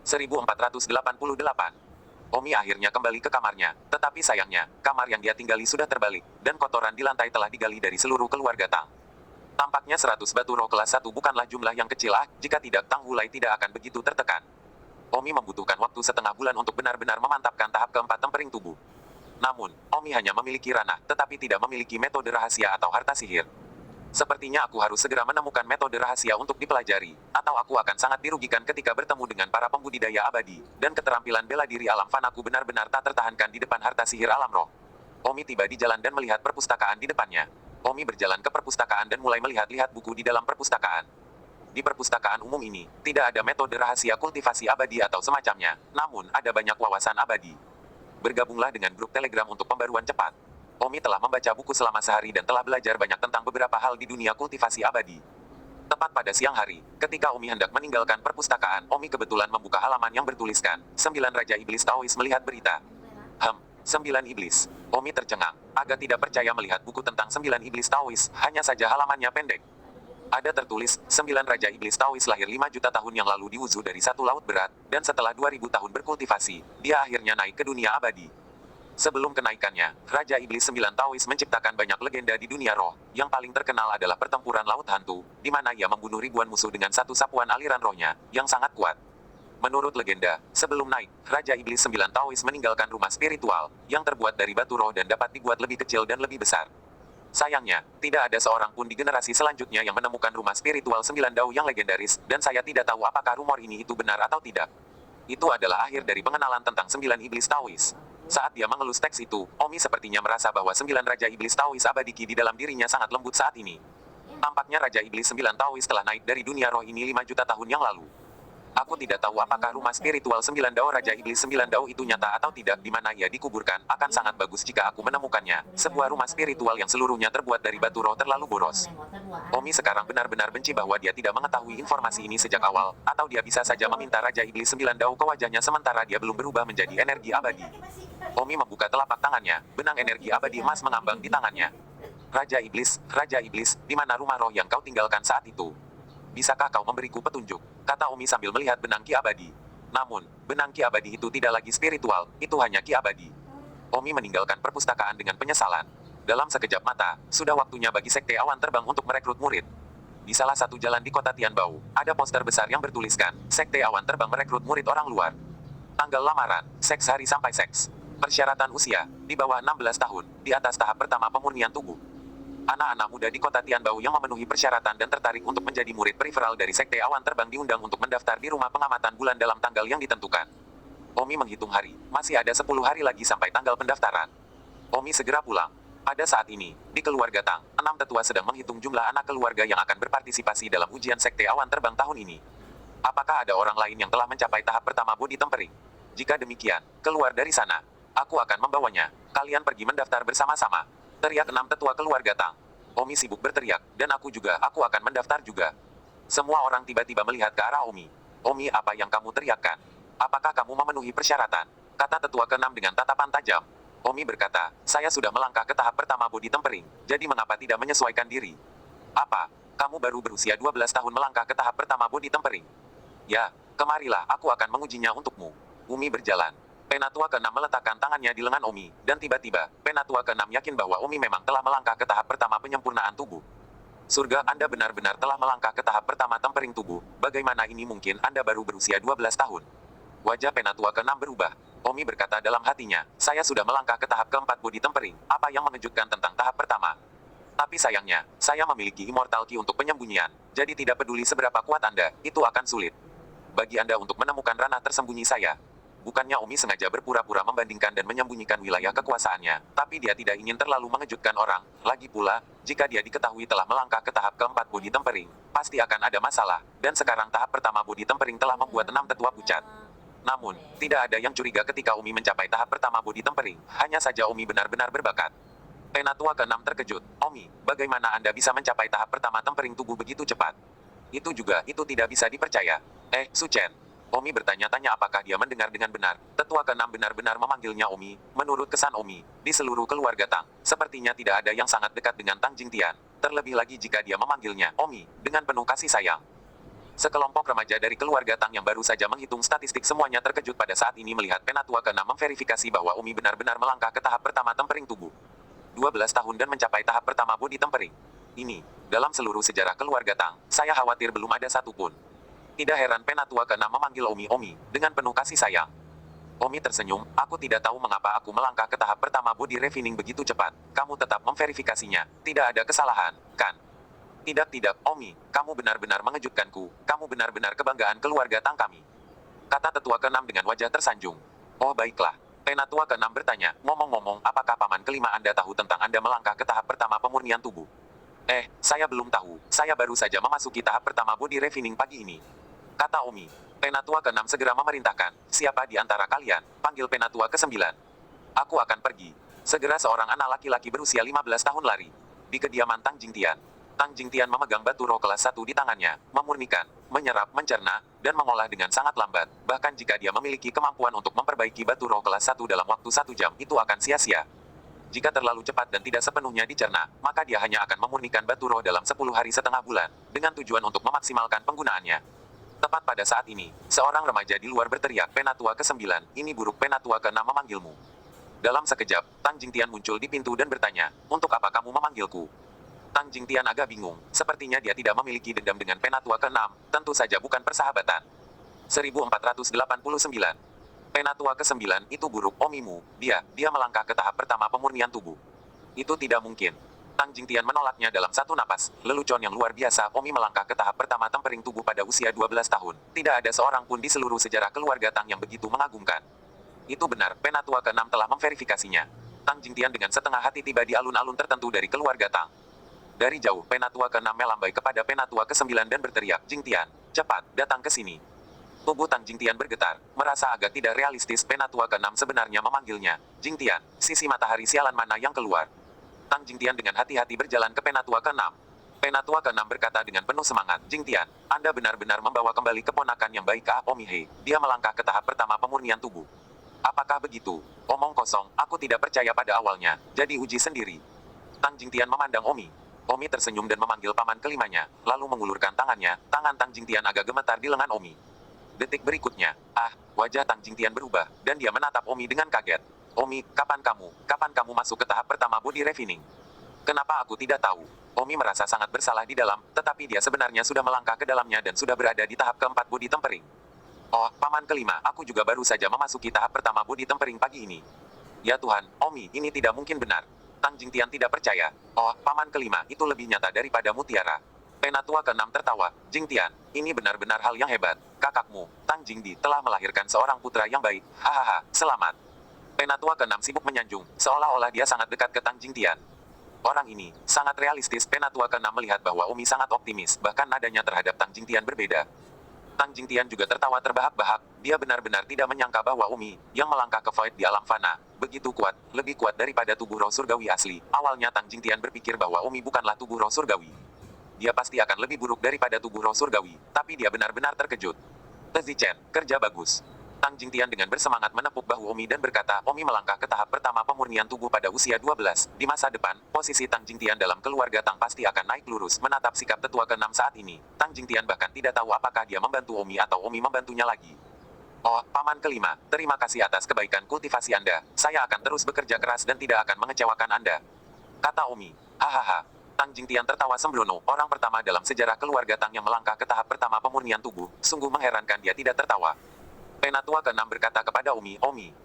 1488. Omi akhirnya kembali ke kamarnya, tetapi sayangnya, kamar yang dia tinggali sudah terbalik, dan kotoran di lantai telah digali dari seluruh keluarga Tang. Tampaknya 100 batu roh kelas 1 bukanlah jumlah yang kecil jika tidak Tang Hulai tidak akan begitu tertekan. Omi membutuhkan waktu setengah bulan untuk benar-benar memantapkan tahap keempat tempering tubuh. Namun, Omi hanya memiliki ranah, tetapi tidak memiliki metode rahasia atau harta sihir. Sepertinya aku harus segera menemukan metode rahasia untuk dipelajari, atau aku akan sangat dirugikan ketika bertemu dengan para pembudidaya abadi, dan keterampilan bela diri alam fanaku benar-benar tak tertahankan di depan harta sihir alam roh. Omi tiba di jalan dan melihat perpustakaan di depannya. Omi berjalan ke perpustakaan dan mulai melihat-lihat buku di dalam perpustakaan. Di perpustakaan umum ini, tidak ada metode rahasia kultivasi abadi atau semacamnya, namun ada banyak wawasan abadi. Bergabunglah dengan grup Telegram untuk pembaruan cepat. Omi telah membaca buku selama sehari dan telah belajar banyak tentang beberapa hal di dunia kultivasi abadi. Tepat pada siang hari, ketika Omi hendak meninggalkan perpustakaan, Omi kebetulan membuka halaman yang bertuliskan, 9 Raja Iblis Taois melihat berita. 9 iblis. Omi tercengang, agak tidak percaya melihat buku tentang 9 iblis Taois, hanya saja halamannya pendek. Ada tertulis, 9 Raja Iblis Taois lahir 5 juta tahun yang lalu di Wuzu dari satu laut berat, dan setelah 2000 tahun berkultivasi, dia akhirnya naik ke dunia abadi. Sebelum kenaikannya, Raja Iblis 9 Taois menciptakan banyak legenda di dunia roh. Yang paling terkenal adalah pertempuran Laut Hantu, di mana ia membunuh ribuan musuh dengan satu sapuan aliran rohnya, yang sangat kuat. Menurut legenda, sebelum naik, Raja Iblis 9 Taois meninggalkan rumah spiritual, yang terbuat dari batu roh dan dapat dibuat lebih kecil dan lebih besar. Sayangnya, tidak ada seorang pun di generasi selanjutnya yang menemukan rumah spiritual 9 Dao yang legendaris, dan saya tidak tahu apakah rumor ini itu benar atau tidak. Itu adalah akhir dari pengenalan tentang 9 iblis Taois. Saat dia mengelus teks itu, Omi sepertinya merasa bahwa 9 Raja Iblis Taois abadiki di dalam dirinya sangat lembut saat ini. Tampaknya Raja Iblis 9 Taois telah naik dari dunia roh ini 5 juta tahun yang lalu. Aku tidak tahu apakah rumah spiritual 9 Dao Raja Iblis 9 Dao itu nyata atau tidak di mana ia dikuburkan. Akan sangat bagus jika aku menemukannya. Sebuah rumah spiritual yang seluruhnya terbuat dari batu roh terlalu boros. Omi sekarang benar-benar benci bahwa dia tidak mengetahui informasi ini sejak awal, atau dia bisa saja meminta Raja Iblis 9 Dao ke wajahnya sementara dia belum berubah menjadi energi abadi. Omi membuka telapak tangannya, benang energi abadi emas mengambang di tangannya. Raja Iblis, di mana rumah roh yang kau tinggalkan saat itu? Bisakah kau memberiku petunjuk? Kata Omi sambil melihat benang ki abadi. Namun, benang ki abadi itu tidak lagi spiritual, itu hanya ki abadi. Omi meninggalkan perpustakaan dengan penyesalan. Dalam sekejap mata, sudah waktunya bagi Sekte Awan Terbang untuk merekrut murid. Di salah satu jalan di kota Tianbao, ada poster besar yang bertuliskan, Sekte Awan Terbang merekrut murid orang luar. Tanggal lamaran, seks hari sampai seks. Persyaratan usia, di bawah 16 tahun, di atas tahap pertama pemurnian tubuh. Anak-anak muda di kota Tianbao yang memenuhi persyaratan dan tertarik untuk menjadi murid periferal dari Sekte Awan Terbang diundang untuk mendaftar di rumah pengamatan bulan dalam tanggal yang ditentukan. Omi menghitung hari, masih ada 10 hari lagi sampai tanggal pendaftaran. Omi segera pulang. Pada saat ini, di keluarga Tang, 6 tetua sedang menghitung jumlah anak keluarga yang akan berpartisipasi dalam ujian Sekte Awan Terbang tahun ini. Apakah ada orang lain yang telah mencapai tahap pertama body tempering? Jika demikian, keluar dari sana. Aku akan membawanya. Kalian pergi mendaftar bersama-sama. Teriak 6 tetua keluarga Tang. Omi sibuk berteriak, dan aku akan mendaftar juga. Semua orang tiba-tiba melihat ke arah Omi. Omi, apa yang kamu teriakkan? Apakah kamu memenuhi persyaratan? Kata tetua ke-6 dengan tatapan tajam. Omi berkata, saya sudah melangkah ke tahap pertama body tempering, jadi mengapa tidak menyesuaikan diri? Apa? Kamu baru berusia 12 tahun melangkah ke tahap pertama body tempering? Ya, kemarilah, aku akan mengujinya untukmu. Omi berjalan. Penatua ke-6 meletakkan tangannya di lengan Omi, dan tiba-tiba, Penatua ke-6 yakin bahwa Omi memang telah melangkah ke tahap pertama penyempurnaan tubuh. Surga, Anda benar-benar telah melangkah ke tahap pertama tempering tubuh. Bagaimana ini mungkin? Anda baru berusia 12 tahun. Wajah Penatua ke-6 berubah. Omi berkata dalam hatinya, saya sudah melangkah ke tahap keempat body tempering. Apa yang mengejutkan tentang tahap pertama? Tapi sayangnya, saya memiliki immortal key untuk penyembunyian. Jadi tidak peduli seberapa kuat Anda, itu akan sulit bagi Anda untuk menemukan ranah tersembunyi saya. Bukannya Omi sengaja berpura-pura membandingkan dan menyembunyikan wilayah kekuasaannya, tapi dia tidak ingin terlalu mengejutkan orang. Lagi pula, jika dia diketahui telah melangkah ke tahap keempat body tempering, pasti akan ada masalah, dan sekarang tahap pertama body tempering telah membuat 6 tetua pucat. Namun, tidak ada yang curiga ketika Omi mencapai tahap pertama body tempering, hanya saja Omi benar-benar berbakat. Penatua ke-6 terkejut. Omi, bagaimana Anda bisa mencapai tahap pertama tempering tubuh begitu cepat? Itu tidak bisa dipercaya. Su Chen. Omi bertanya-tanya apakah dia mendengar dengan benar. Tetua ke-6 benar-benar memanggilnya Omi. Menurut kesan Omi, di seluruh keluarga Tang, sepertinya tidak ada yang sangat dekat dengan Tang Jingtian. Terlebih lagi jika dia memanggilnya Omi, dengan penuh kasih sayang. Sekelompok remaja dari keluarga Tang yang baru saja menghitung statistik semuanya terkejut pada saat ini melihat Penatua ke-6 memverifikasi bahwa Omi benar-benar melangkah ke tahap pertama tempering tubuh. 12 tahun dan mencapai tahap pertama body tempering. Ini, dalam seluruh sejarah keluarga Tang, saya khawatir belum ada satupun. Tidak heran Penatua ke-6 memanggil Omi dengan penuh kasih sayang. Omi tersenyum, aku tidak tahu mengapa aku melangkah ke tahap pertama body refining begitu cepat. Kamu tetap memverifikasinya, tidak ada kesalahan, kan? Tidak, Omi, kamu benar-benar mengejutkanku, kamu benar-benar kebanggaan keluarga Tang kami. Kata tetua ke-6 dengan wajah tersanjung. Oh baiklah. Penatua ke-6 bertanya, ngomong-ngomong, apakah paman kelima Anda tahu tentang Anda melangkah ke tahap pertama pemurnian tubuh? Saya belum tahu, saya baru saja memasuki tahap pertama body refining pagi ini. Kata Omi. Penatua ke-6 segera memerintahkan, siapa di antara kalian, panggil Penatua ke-9. Aku akan pergi. Segera seorang anak laki-laki berusia 15 tahun lari. Di kediaman Tang Jingtian. Tang Jingtian memegang batu roh kelas 1 di tangannya, memurnikan, menyerap, mencerna, dan mengolah dengan sangat lambat. Bahkan jika dia memiliki kemampuan untuk memperbaiki batu roh kelas 1 dalam waktu 1 jam, itu akan sia-sia. Jika terlalu cepat dan tidak sepenuhnya dicerna, maka dia hanya akan memurnikan batu roh dalam 10 hari setengah bulan, dengan tujuan untuk memaksimalkan penggunaannya. Tepat pada saat ini, seorang remaja di luar berteriak, Penatua ke-9, ini buruk Penatua ke-6 memanggilmu. Dalam sekejap, Tang Jingtian muncul di pintu dan bertanya, untuk apa kamu memanggilku? Tang Jingtian agak bingung, sepertinya dia tidak memiliki dendam dengan Penatua ke-6, tentu saja bukan persahabatan. 1489. Penatua ke-9, itu buruk Omimu, dia melangkah ke tahap pertama pemurnian tubuh. Itu tidak mungkin. Tang Jingtian menolaknya dalam satu napas, lelucon yang luar biasa, Omi melangkah ke tahap pertama tempering tubuh pada usia 12 tahun. Tidak ada seorang pun di seluruh sejarah keluarga Tang yang begitu mengagumkan. Itu benar, Penatua ke-6 telah memverifikasinya. Tang Jingtian dengan setengah hati tiba di alun-alun tertentu dari keluarga Tang. Dari jauh, Penatua ke-6 melambai kepada Penatua ke-9 dan berteriak, Jingtian, cepat, datang ke sini. Tubuh Tang Jingtian bergetar, merasa agak tidak realistis Penatua ke-6 sebenarnya memanggilnya, Jingtian, sisi matahari sialan mana yang keluar. Tang Jingtian dengan hati-hati berjalan ke Penatua ke-6. Penatua ke-6 berkata dengan penuh semangat, Jingtian, Anda benar-benar membawa kembali keponakan yang baik ke Omi He. Dia melangkah ke tahap pertama pemurnian tubuh. Apakah begitu? Omong kosong, aku tidak percaya pada awalnya, jadi uji sendiri. Tang Jingtian memandang Omi. Omi tersenyum dan memanggil paman kelimanya, lalu mengulurkan tangannya, tangan Tang Jingtian agak gemetar di lengan Omi. Detik berikutnya, wajah Tang Jingtian berubah, dan dia menatap Omi dengan kaget. Omi, kapan kamu masuk ke tahap pertama body refining? Kenapa aku tidak tahu? Omi merasa sangat bersalah di dalam, tetapi dia sebenarnya sudah melangkah ke dalamnya dan sudah berada di tahap keempat body tempering. Oh, paman kelima, aku juga baru saja memasuki tahap pertama body tempering pagi ini. Ya Tuhan, Omi, ini tidak mungkin benar. Tang Jingtian tidak percaya. Oh, paman kelima, itu lebih nyata daripada mutiara. Penatua ke-6 tertawa, Jingtian, ini benar-benar hal yang hebat. Kakakmu, Tang Jingdi, telah melahirkan seorang putra yang baik. Hahaha, selamat. Penatua ke-6 sibuk menyanjung, seolah-olah dia sangat dekat ke Tang Jingtian. Orang ini, sangat realistis. Penatua ke-6 melihat bahwa Omi sangat optimis, bahkan nadanya terhadap Tang Jingtian berbeda. Tang Jingtian juga tertawa terbahak-bahak, dia benar-benar tidak menyangka bahwa Omi, yang melangkah ke void di alam fana, begitu kuat, lebih kuat daripada tubuh roh surgawi asli. Awalnya Tang Jingtian berpikir bahwa Omi bukanlah tubuh roh surgawi. Dia pasti akan lebih buruk daripada tubuh roh surgawi, tapi dia benar-benar terkejut. Zichen, kerja bagus. Tang Jingtian dengan bersemangat menepuk bahu Omi dan berkata, Omi melangkah ke tahap pertama pemurnian tubuh pada usia 12. Di masa depan, posisi Tang Jingtian dalam keluarga Tang pasti akan naik lurus. Menatap sikap tetua ke-6 saat ini, Tang Jingtian bahkan tidak tahu apakah dia membantu Omi atau Omi membantunya lagi. Oh, paman kelima, terima kasih atas kebaikan kultivasi Anda. Saya akan terus bekerja keras dan tidak akan mengecewakan Anda. Kata Omi. Hahaha. Tang Jingtian tertawa sembrono, orang pertama dalam sejarah keluarga Tang yang melangkah ke tahap pertama pemurnian tubuh. Sungguh mengherankan dia tidak tertawa. Penatua ke-6 berkata kepada Omi,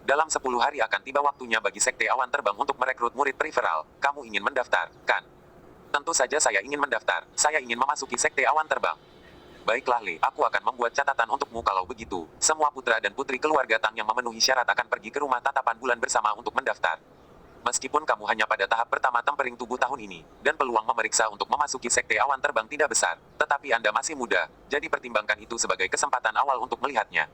dalam 10 hari akan tiba waktunya bagi Sekte Awan Terbang untuk merekrut murid periferal. Kamu ingin mendaftar, kan? Tentu saja saya ingin mendaftar. Saya ingin memasuki Sekte Awan Terbang. Baiklah Le, aku akan membuat catatan untukmu kalau begitu. Semua putra dan putri keluarga Tang yang memenuhi syarat akan pergi ke rumah tatapan bulan bersama untuk mendaftar. Meskipun kamu hanya pada tahap pertama tempering tubuh tahun ini, dan peluang memeriksa untuk memasuki Sekte Awan Terbang tidak besar, tetapi Anda masih muda, jadi pertimbangkan itu sebagai kesempatan awal untuk melihatnya.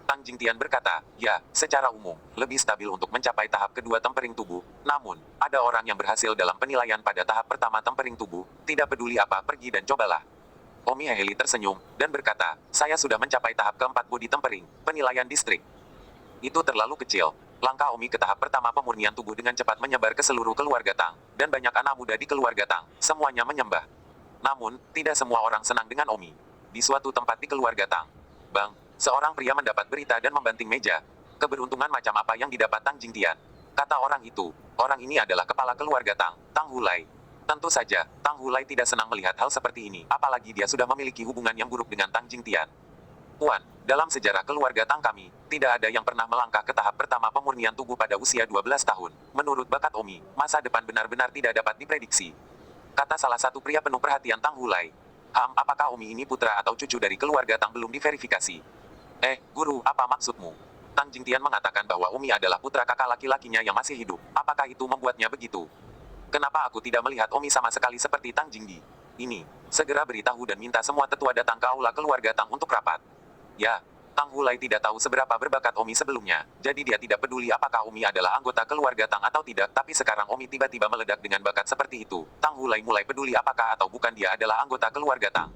Tang Jingtian berkata, ya, secara umum, lebih stabil untuk mencapai tahap kedua tempering tubuh. Namun, ada orang yang berhasil dalam penilaian pada tahap pertama tempering tubuh. Tidak peduli apa, pergi dan cobalah. Omi Heli tersenyum, dan berkata, saya sudah mencapai tahap keempat body tempering, penilaian distrik. Itu terlalu kecil. Langkah Omi ke tahap pertama pemurnian tubuh dengan cepat menyebar ke seluruh keluarga Tang, dan banyak anak muda di keluarga Tang, semuanya menyembah. Namun, tidak semua orang senang dengan Omi. Di suatu tempat di keluarga Tang, Bang, seorang pria mendapat berita dan membanting meja. Keberuntungan macam apa yang didapat Tang Jingtian? Kata orang itu, orang ini adalah kepala keluarga Tang, Tang Hulai. Tentu saja, Tang Hulai tidak senang melihat hal seperti ini, apalagi dia sudah memiliki hubungan yang buruk dengan Tang Jingtian. Puan, dalam sejarah keluarga Tang kami, tidak ada yang pernah melangkah ke tahap pertama pemurnian tubuh pada usia 12 tahun. Menurut bakat Omi, masa depan benar-benar tidak dapat diprediksi. Kata salah satu pria penuh perhatian Tang Hulai. Apakah Omi ini putra atau cucu dari keluarga Tang belum diverifikasi? Guru, apa maksudmu? Tang Jingtian mengatakan bahwa Omi adalah putra kakak laki-lakinya yang masih hidup. Apakah itu membuatnya begitu? Kenapa aku tidak melihat Omi sama sekali seperti Tang Jingdi? Ini, segera beritahu dan minta semua tetua datang ke aula keluarga Tang untuk rapat. Ya, Tang Hulai tidak tahu seberapa berbakat Omi sebelumnya, jadi dia tidak peduli apakah Omi adalah anggota keluarga Tang atau tidak, tapi sekarang Omi tiba-tiba meledak dengan bakat seperti itu. Tang Hulai mulai peduli apakah atau bukan dia adalah anggota keluarga Tang.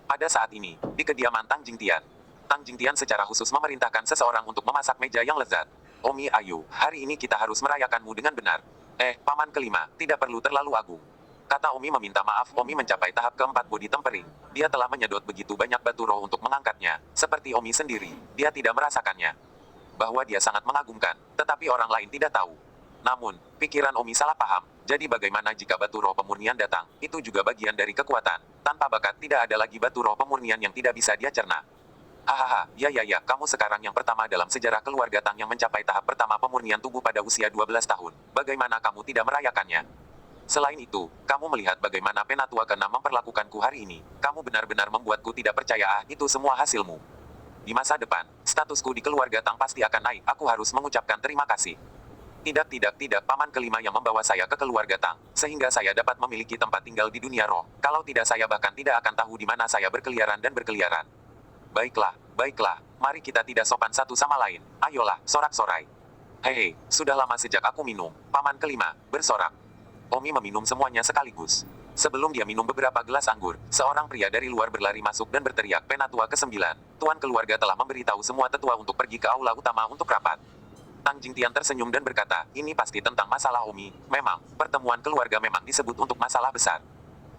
Pada saat ini, di kediaman Tang Jingtian, Tang Jingtian secara khusus memerintahkan seseorang untuk memasak meja yang lezat. Omi Ayu, hari ini kita harus merayakanmu dengan benar. Paman kelima, tidak perlu terlalu agung. Kata Omi meminta maaf. Omi mencapai tahap keempat body tempering. Dia telah menyedot begitu banyak batu roh untuk mengangkatnya. Seperti Omi sendiri, dia tidak merasakannya. Bahwa dia sangat mengagumkan, tetapi orang lain tidak tahu. Namun, pikiran Omi salah paham. Jadi bagaimana jika batu roh pemurnian datang? Itu juga bagian dari kekuatan. Tanpa bakat tidak ada lagi batu roh pemurnian yang tidak bisa dia cerna. Hahaha, ya, kamu sekarang yang pertama dalam sejarah keluarga Tang yang mencapai tahap pertama pemurnian tubuh pada usia 12 tahun. Bagaimana kamu tidak merayakannya? Selain itu, kamu melihat bagaimana Penatua ke-6 memperlakukanku hari ini. Kamu benar-benar membuatku tidak percaya. Itu semua hasilmu. Di masa depan, statusku di keluarga Tang pasti akan naik. Aku harus mengucapkan terima kasih. Tidak, paman kelima yang membawa saya ke keluarga Tang, sehingga saya dapat memiliki tempat tinggal di dunia roh. Kalau tidak saya bahkan tidak akan tahu di mana saya berkeliaran dan berkeliaran. Baiklah, mari kita tidak sopan satu sama lain. Ayolah, sorak-sorai. Hei, sudah lama sejak aku minum. Paman kelima, bersorak. Omi meminum semuanya sekaligus. Sebelum dia minum beberapa gelas anggur, seorang pria dari luar berlari masuk dan berteriak, Penatua ke-9. Tuan keluarga telah memberitahu semua tetua untuk pergi ke aula utama untuk rapat. Tang Jingtian tersenyum dan berkata, ini pasti tentang masalah Omi. Memang, pertemuan keluarga memang disebut untuk masalah besar.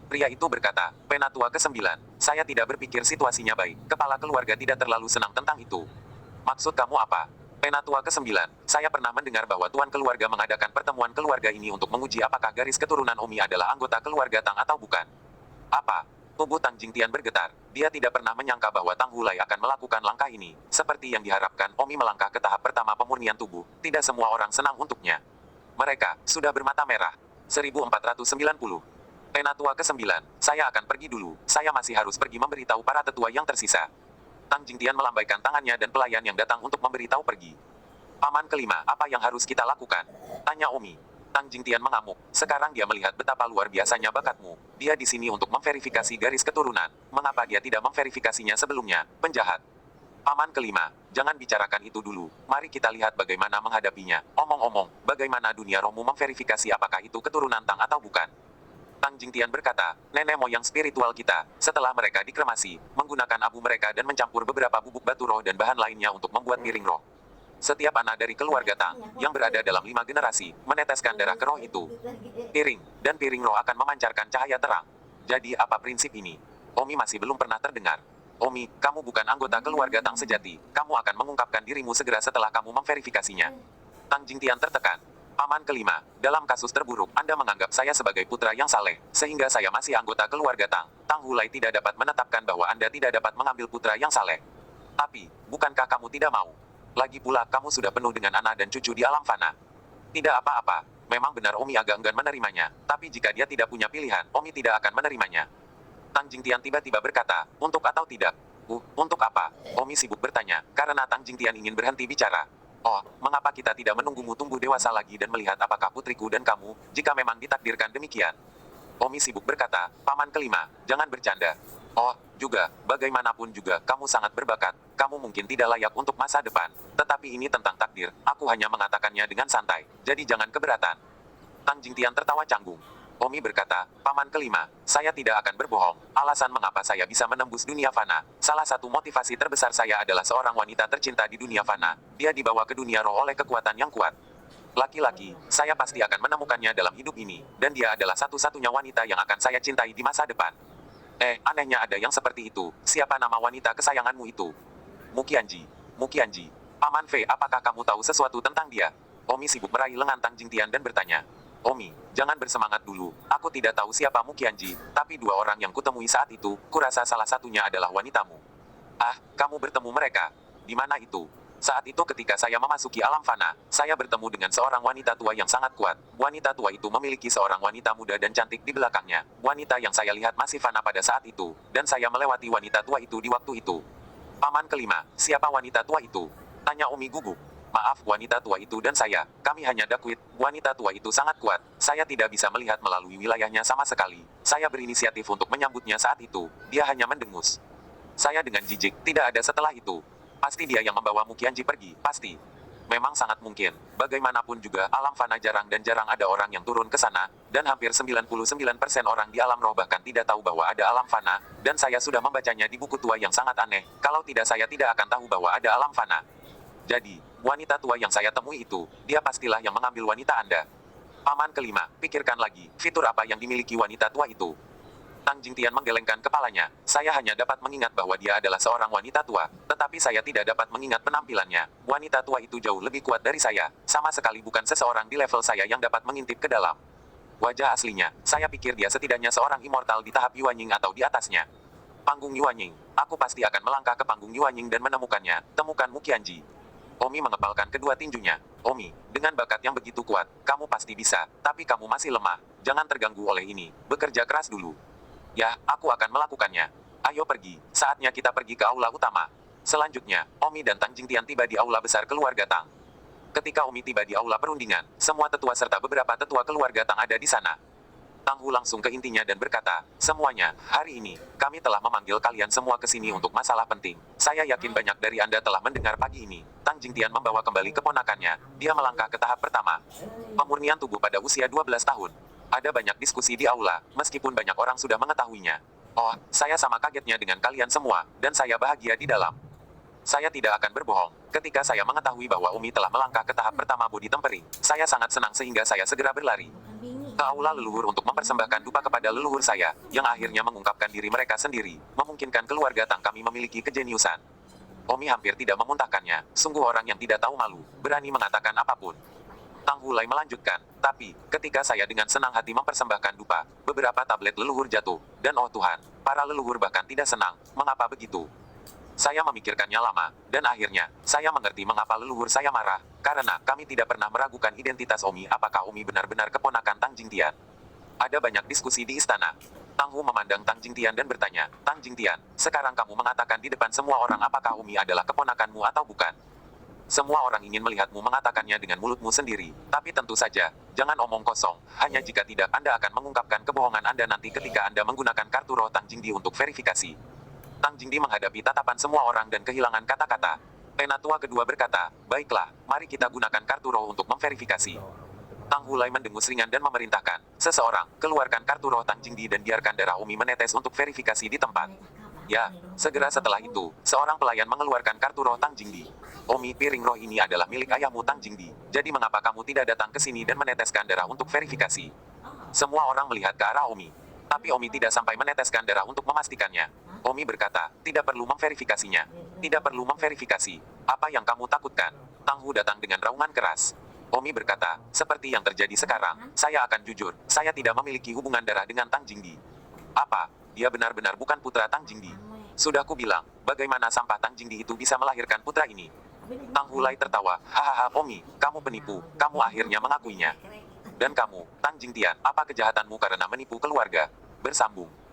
Pria itu berkata, Penatua ke-9, saya tidak berpikir situasinya baik. Kepala keluarga tidak terlalu senang tentang itu. Maksud kamu apa? Penatua ke-9, saya pernah mendengar bahwa tuan keluarga mengadakan pertemuan keluarga ini untuk menguji apakah garis keturunan Omi adalah anggota keluarga Tang atau bukan. Apa? Tubuh Tang Jingtian bergetar. Dia tidak pernah menyangka bahwa Tang Hulai akan melakukan langkah ini. Seperti yang diharapkan, Omi melangkah ke tahap pertama pemurnian tubuh. Tidak semua orang senang untuknya. Mereka sudah bermata merah. 1490. Penatua ke-9, saya akan pergi dulu. Saya masih harus pergi memberitahu para tetua yang tersisa. Tang Jingtian melambaikan tangannya dan pelayan yang datang untuk memberitahu pergi. Paman kelima, apa yang harus kita lakukan? Tanya Omi. Tang Jingtian mengamuk. Sekarang dia melihat betapa luar biasanya bakatmu. Dia di sini untuk memverifikasi garis keturunan. Mengapa dia tidak memverifikasinya sebelumnya? Penjahat. Paman kelima, jangan bicarakan itu dulu. Mari kita lihat bagaimana menghadapinya. Omong-omong, bagaimana dunia rohmu memverifikasi apakah itu keturunan Tang atau bukan? Tang Jingtian berkata, nenek moyang spiritual kita, setelah mereka dikremasi, menggunakan abu mereka dan mencampur beberapa bubuk batu roh dan bahan lainnya untuk membuat piring roh. Setiap anak dari keluarga Tang, yang berada dalam 5 generasi, meneteskan darah ke roh itu. Piring roh akan memancarkan cahaya terang. Jadi apa prinsip ini? Omi masih belum pernah terdengar. Omi, kamu bukan anggota keluarga Tang sejati. Kamu akan mengungkapkan dirimu segera setelah kamu memverifikasinya. Tang Jingtian tertekan. Paman kelima, dalam kasus terburuk, Anda menganggap saya sebagai putra yang saleh, sehingga saya masih anggota keluarga Tang. Tang Hulai tidak dapat menetapkan bahwa Anda tidak dapat mengambil putra yang saleh. Tapi, bukankah kamu tidak mau? Lagi pula, kamu sudah penuh dengan anak dan cucu di alam fana. Tidak apa-apa, memang benar Omi agak enggan menerimanya, tapi jika dia tidak punya pilihan, Omi tidak akan menerimanya. Tang Jingtian tiba-tiba berkata, untuk atau tidak? Untuk apa? Omi sibuk bertanya, karena Tang Jingtian ingin berhenti bicara. Oh, mengapa kita tidak menunggumu tumbuh dewasa lagi dan melihat apakah putriku dan kamu, jika memang ditakdirkan demikian? Omi sibuk berkata, Paman kelima, jangan bercanda. Oh, juga, bagaimanapun juga kamu sangat berbakat, kamu mungkin tidak layak untuk masa depan. Tetapi ini tentang takdir, aku hanya mengatakannya dengan santai, jadi jangan keberatan. Tang Jingtian tertawa canggung. Omi berkata, Paman kelima, saya tidak akan berbohong. Alasan mengapa saya bisa menembus dunia fana. Salah satu motivasi terbesar saya adalah seorang wanita tercinta di dunia fana. Dia dibawa ke dunia roh oleh kekuatan yang kuat. Laki-laki, saya pasti akan menemukannya dalam hidup ini. Dan dia adalah satu-satunya wanita yang akan saya cintai di masa depan. Anehnya ada yang seperti itu. Siapa nama wanita kesayanganmu itu? Mukianji. Mukianji. Paman Fei, apakah kamu tahu sesuatu tentang dia? Omi sibuk meraih lengan Tang Jingtian dan bertanya. Omi, jangan bersemangat dulu. Aku tidak tahu siapa Mukianji, tapi dua orang yang kutemui saat itu, kurasa salah satunya adalah wanitamu. Ah, kamu bertemu mereka? Di mana itu? Saat itu ketika saya memasuki alam fana, saya bertemu dengan seorang wanita tua yang sangat kuat. Wanita tua itu memiliki seorang wanita muda dan cantik di belakangnya. Wanita yang saya lihat masih fana pada saat itu, dan saya melewati wanita tua itu di waktu itu. Paman kelima, siapa wanita tua itu? Tanya Omi gugup. Maaf, wanita tua itu dan saya, kami hanya dakwit. Wanita tua itu sangat kuat. Saya tidak bisa melihat melalui wilayahnya sama sekali. Saya berinisiatif untuk menyambutnya saat itu. Dia hanya mendengus. Saya dengan jijik, tidak ada setelah itu. Pasti dia yang membawa Mukianji pergi, pasti. Memang sangat mungkin. Bagaimanapun juga, alam fana jarang dan jarang ada orang yang turun ke sana, dan hampir 99% orang di alam roh bahkan tidak tahu bahwa ada alam fana, dan saya sudah membacanya di buku tua yang sangat aneh. Kalau tidak saya tidak akan tahu bahwa ada alam fana. Jadi, wanita tua yang saya temui itu, dia pastilah yang mengambil wanita Anda. Paman kelima, pikirkan lagi, fitur apa yang dimiliki wanita tua itu? Tang Jingtian menggelengkan kepalanya. Saya hanya dapat mengingat bahwa dia adalah seorang wanita tua, tetapi saya tidak dapat mengingat penampilannya. Wanita tua itu jauh lebih kuat dari saya, sama sekali bukan seseorang di level saya yang dapat mengintip ke dalam. Wajah aslinya, saya pikir dia setidaknya seorang immortal di tahap Yuanying atau di atasnya. Panggung Yuanying, aku pasti akan melangkah ke panggung Yuanying dan menemukannya. Temukan Mukianji. Omi mengepalkan kedua tinjunya. Omi, dengan bakat yang begitu kuat, kamu pasti bisa, tapi kamu masih lemah. Jangan terganggu oleh ini, bekerja keras dulu. Ya, aku akan melakukannya. Ayo pergi, saatnya kita pergi ke aula utama. Selanjutnya, Omi dan Tang Jingtian tiba di aula besar keluarga Tang. Ketika Omi tiba di aula perundingan, semua tetua serta beberapa tetua keluarga Tang ada di sana. Tang Hu langsung ke intinya dan berkata, semuanya, hari ini, kami telah memanggil kalian semua ke sini untuk masalah penting. Saya yakin banyak dari Anda telah mendengar pagi ini. Tang Jingtian membawa kembali keponakannya. Dia melangkah ke tahap pertama. Pemurnian tubuh pada usia 12 tahun. Ada banyak diskusi di aula, meskipun banyak orang sudah mengetahuinya. Oh, saya sama kagetnya dengan kalian semua, dan saya bahagia di dalam. Saya tidak akan berbohong. Ketika saya mengetahui bahwa Umi telah melangkah ke tahap pertama body tempering, saya sangat senang sehingga saya segera berlari ke aula leluhur untuk mempersembahkan dupa kepada leluhur saya, yang akhirnya mengungkapkan diri mereka sendiri, memungkinkan keluarga Tang kami memiliki kejeniusan. Omi hampir tidak memuntahkannya, sungguh orang yang tidak tahu malu, berani mengatakan apapun. Tang Hulai melanjutkan, tapi, ketika saya dengan senang hati mempersembahkan dupa, beberapa tablet leluhur jatuh, dan oh Tuhan, para leluhur bahkan tidak senang, mengapa begitu? Saya memikirkannya lama, dan akhirnya, saya mengerti mengapa leluhur saya marah, karena kami tidak pernah meragukan identitas Omi apakah Omi benar-benar keponakan Tang Jingtian. Ada banyak diskusi di istana. Tang Hu memandang Tang Jingtian dan bertanya, Tang Jingtian, sekarang kamu mengatakan di depan semua orang apakah Omi adalah keponakanmu atau bukan? Semua orang ingin melihatmu mengatakannya dengan mulutmu sendiri, tapi tentu saja, jangan omong kosong, hanya jika tidak Anda akan mengungkapkan kebohongan Anda nanti ketika Anda menggunakan kartu roh Tang Jingdi untuk verifikasi. Tang Jingdi menghadapi tatapan semua orang dan kehilangan kata-kata. Penatua kedua berkata, baiklah, mari kita gunakan kartu roh untuk memverifikasi. Tang Hulai mendengus ringan dan memerintahkan, seseorang, keluarkan kartu roh Tang Jingdi dan biarkan darah Umi menetes untuk verifikasi di tempat. Ya, segera setelah itu, seorang pelayan mengeluarkan kartu roh Tang Jingdi. Omi, piring roh ini adalah milik ayahmu Tang Jingdi. Jadi mengapa kamu tidak datang ke sini dan meneteskan darah untuk verifikasi? Semua orang melihat ke arah Omi. Tapi Omi tidak sampai meneteskan darah untuk memastikannya. Omi berkata, tidak perlu memverifikasinya. Tidak perlu memverifikasi. Apa yang kamu takutkan? Tang Hu datang dengan raungan keras. Omi berkata, seperti yang terjadi sekarang, saya akan jujur, saya tidak memiliki hubungan darah dengan Tang Jingdi. Apa? Dia benar-benar bukan putra Tang Jingdi. Sudah ku bilang, bagaimana sampah Tang Jingdi itu bisa melahirkan putra ini? Tang Hulai tertawa, hahaha Omi, kamu penipu, kamu akhirnya mengakuinya. Dan kamu, Tang Jingtian, apa kejahatanmu karena menipu keluarga? Bersambung.